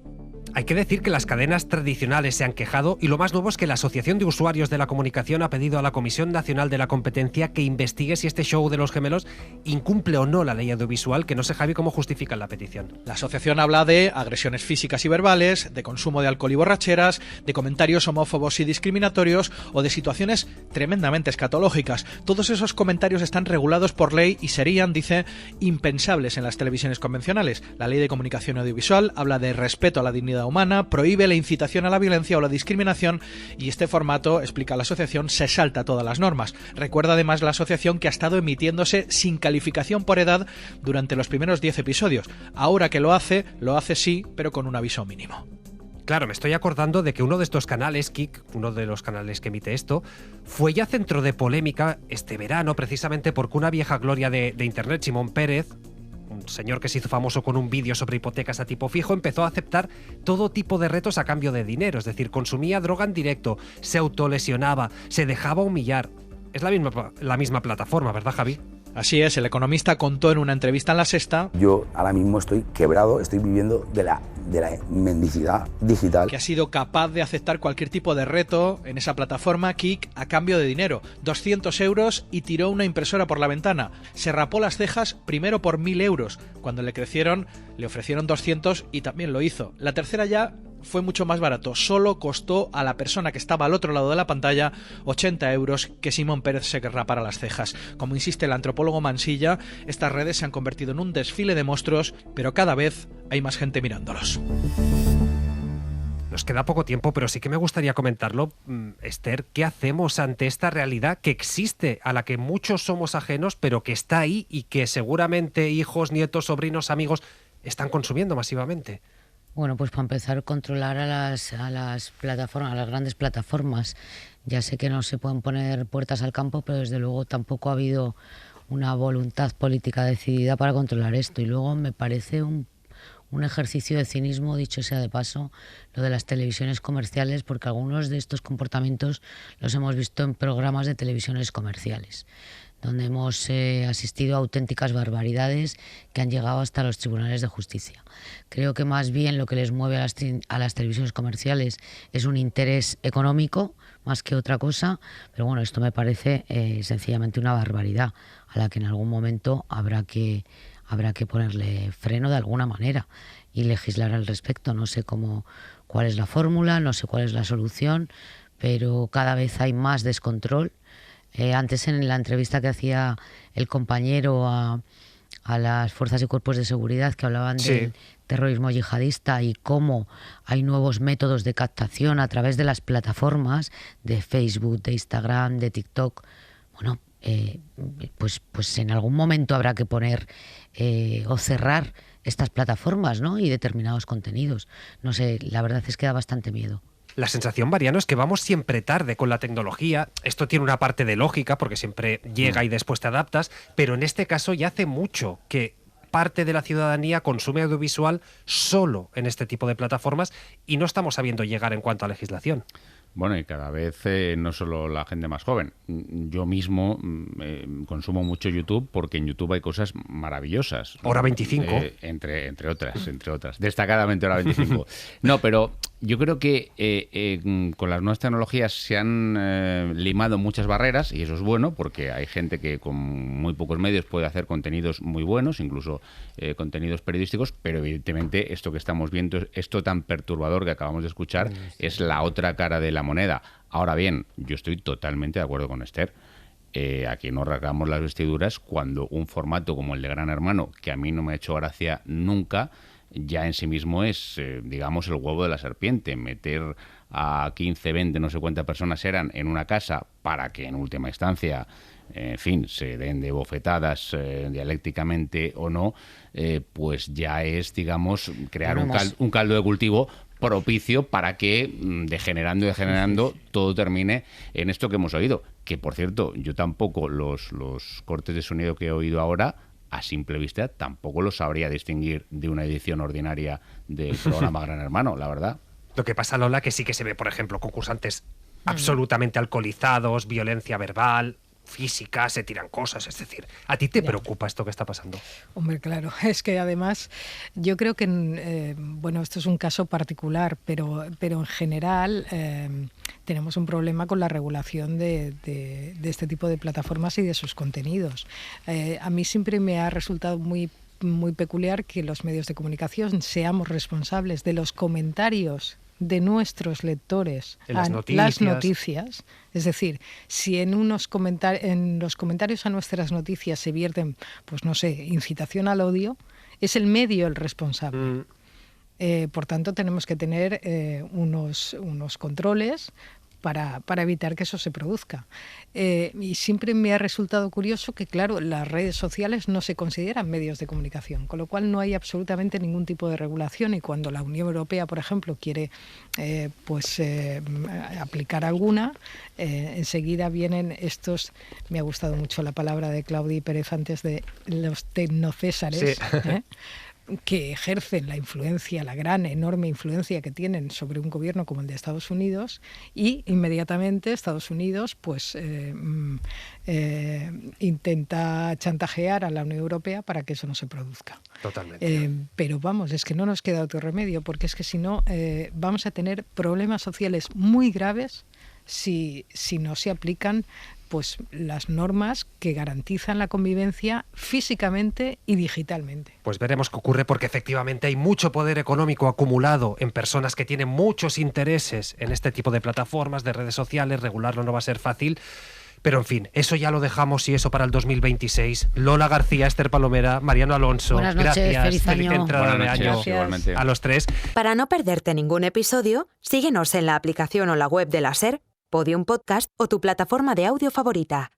Hay que decir que las cadenas tradicionales se han quejado, y lo más nuevo es que la Asociación de Usuarios de la Comunicación ha pedido a la Comisión Nacional de la Competencia que investigue si este show de los gemelos incumple o no la ley audiovisual, que no sé, Javi, cómo justifican la petición. La asociación habla de agresiones físicas y verbales, de consumo de alcohol y borracheras, de comentarios homófobos y discriminatorios o de situaciones tremendamente escatológicas. Todos esos comentarios están regulados por ley y serían, dice, impensables en las televisiones convencionales. La Ley de Comunicación Audiovisual habla de respeto a la dignidad humana, prohíbe la incitación a la violencia o la discriminación, y este formato, explica la asociación, se salta todas las normas. Recuerda además la asociación que ha estado emitiéndose sin calificación por edad durante los primeros 10 episodios. Ahora que lo hace sí, pero con un aviso mínimo. Claro, me estoy acordando de que uno de estos canales, Kik, uno de los canales que emite esto, fue ya centro de polémica este verano, precisamente porque una vieja gloria de Internet, Simón Pérez, un señor que se hizo famoso con un vídeo sobre hipotecas a tipo fijo, empezó a aceptar todo tipo de retos a cambio de dinero. Es decir, consumía droga en directo, se autolesionaba, se dejaba humillar. Es la misma plataforma, ¿verdad, Javi? Así es, el Economista contó en una entrevista en La Sexta. Yo ahora mismo estoy quebrado, estoy viviendo de la mendicidad digital. Que ha sido capaz de aceptar cualquier tipo de reto en esa plataforma, Kik, a cambio de dinero. 200 euros y tiró una impresora por la ventana. Se rapó las cejas primero por 1.000 euros. Cuando le crecieron, le ofrecieron 200 y también lo hizo. La tercera ya fue mucho más barato. Solo costó a la persona que estaba al otro lado de la pantalla 80 euros que Simón Pérez se rapara las cejas. Como insiste el antropólogo Mansilla, estas redes se han convertido en un desfile de monstruos, pero cada vez hay más gente mirándolos. Nos queda poco tiempo, pero sí que me gustaría comentarlo. Esther, ¿qué hacemos ante esta realidad que existe, a la que muchos somos ajenos, pero que está ahí y que seguramente hijos, nietos, sobrinos, amigos están consumiendo masivamente? Bueno, pues para empezar, controlar a las plataformas, a las grandes plataformas. Ya sé que no se pueden poner puertas al campo, pero desde luego tampoco ha habido una voluntad política decidida para controlar esto. Y luego me parece un ejercicio de cinismo, dicho sea de paso, lo de las televisiones comerciales, porque algunos de estos comportamientos los hemos visto en programas de televisiones comerciales, donde hemos asistido a auténticas barbaridades que han llegado hasta los tribunales de justicia. Creo que más bien lo que les mueve a las televisiones comerciales es un interés económico más que otra cosa, pero bueno, esto me parece sencillamente una barbaridad a la que en algún momento habrá que ponerle freno de alguna manera y legislar al respecto. No sé cuál es la fórmula, no sé cuál es la solución, pero cada vez hay más descontrol. Antes, en la entrevista que hacía el compañero a las fuerzas y cuerpos de seguridad, que hablaban del terrorismo yihadista y cómo hay nuevos métodos de captación a través de las plataformas de Facebook, de Instagram, de TikTok. Bueno, pues en algún momento habrá que poner o cerrar estas plataformas, ¿no? Y determinados contenidos. No sé, la verdad es que da bastante miedo. La sensación, Mariano, es que vamos siempre tarde con la tecnología. Esto tiene una parte de lógica, porque siempre llega y después te adaptas, pero en este caso ya hace mucho que parte de la ciudadanía consume audiovisual solo en este tipo de plataformas y no estamos sabiendo llegar en cuanto a legislación. Bueno, y cada vez no solo la gente más joven. Yo mismo consumo mucho YouTube porque en YouTube hay cosas maravillosas. Hora 25. Entre otras. Destacadamente Hora 25. No, pero yo creo que con las nuevas tecnologías se han limado muchas barreras y eso es bueno porque hay gente que con muy pocos medios puede hacer contenidos muy buenos, incluso contenidos periodísticos, pero evidentemente esto que estamos viendo, esto tan perturbador que acabamos de escuchar, es la otra cara de la moneda. Ahora bien, yo estoy totalmente de acuerdo con Esther. Aquí nos rasgamos las vestiduras cuando un formato como el de Gran Hermano, que a mí no me ha hecho gracia nunca, ya en sí mismo es, digamos, el huevo de la serpiente. Meter a 15, 20, no sé cuántas personas eran en una casa para que en última instancia, en fin, se den de bofetadas dialécticamente o no, pues ya es, digamos, crear un caldo de cultivo propicio para que, degenerando, todo termine en esto que hemos oído. Que, por cierto, yo tampoco los cortes de sonido que he oído ahora, a simple vista, tampoco los sabría distinguir de una edición ordinaria del programa Gran Hermano, la verdad. Lo que pasa, Lola, que sí que se ve, por ejemplo, concursantes absolutamente alcoholizados, violencia verbal, física, se tiran cosas, es decir, ¿a ti te preocupa esto que está pasando? Hombre, claro, es que además yo creo que, bueno, esto es un caso particular, pero en general tenemos un problema con la regulación de este tipo de plataformas y de sus contenidos. A mí siempre me ha resultado muy peculiar que los medios de comunicación seamos responsables de los comentarios de nuestros lectores las noticias. Es decir, si en los comentarios a nuestras noticias se vierten, pues no sé, incitación al odio, es el medio el responsable. Por tanto, tenemos que tener unos controles para evitar que eso se produzca. Y siempre me ha resultado curioso que, claro, las redes sociales no se consideran medios de comunicación, con lo cual no hay absolutamente ningún tipo de regulación, y cuando la Unión Europea, por ejemplo, quiere aplicar alguna, enseguida vienen estos, me ha gustado mucho la palabra de Claudi Pérez antes, de los tecnocésares, sí. Que ejercen la influencia, la gran, enorme influencia que tienen sobre un gobierno como el de Estados Unidos, y inmediatamente Estados Unidos pues intenta chantajear a la Unión Europea para que eso no se produzca. Totalmente. Pero vamos, es que no nos queda otro remedio, porque es que si no vamos a tener problemas sociales muy graves si no se aplican pues las normas que garantizan la convivencia físicamente y digitalmente. Pues veremos qué ocurre, porque efectivamente hay mucho poder económico acumulado en personas que tienen muchos intereses en este tipo de plataformas, de redes sociales. Regularlo no va a ser fácil, pero en fin, eso ya lo dejamos, y eso para el 2026. Lola García, Esther Palomera, Mariano Alonso, buenas noches, gracias, feliz entrada de año igualmente a los tres. Para no perderte ningún episodio, síguenos en la aplicación o la web de la SER, Podium Podcast o tu plataforma de audio favorita.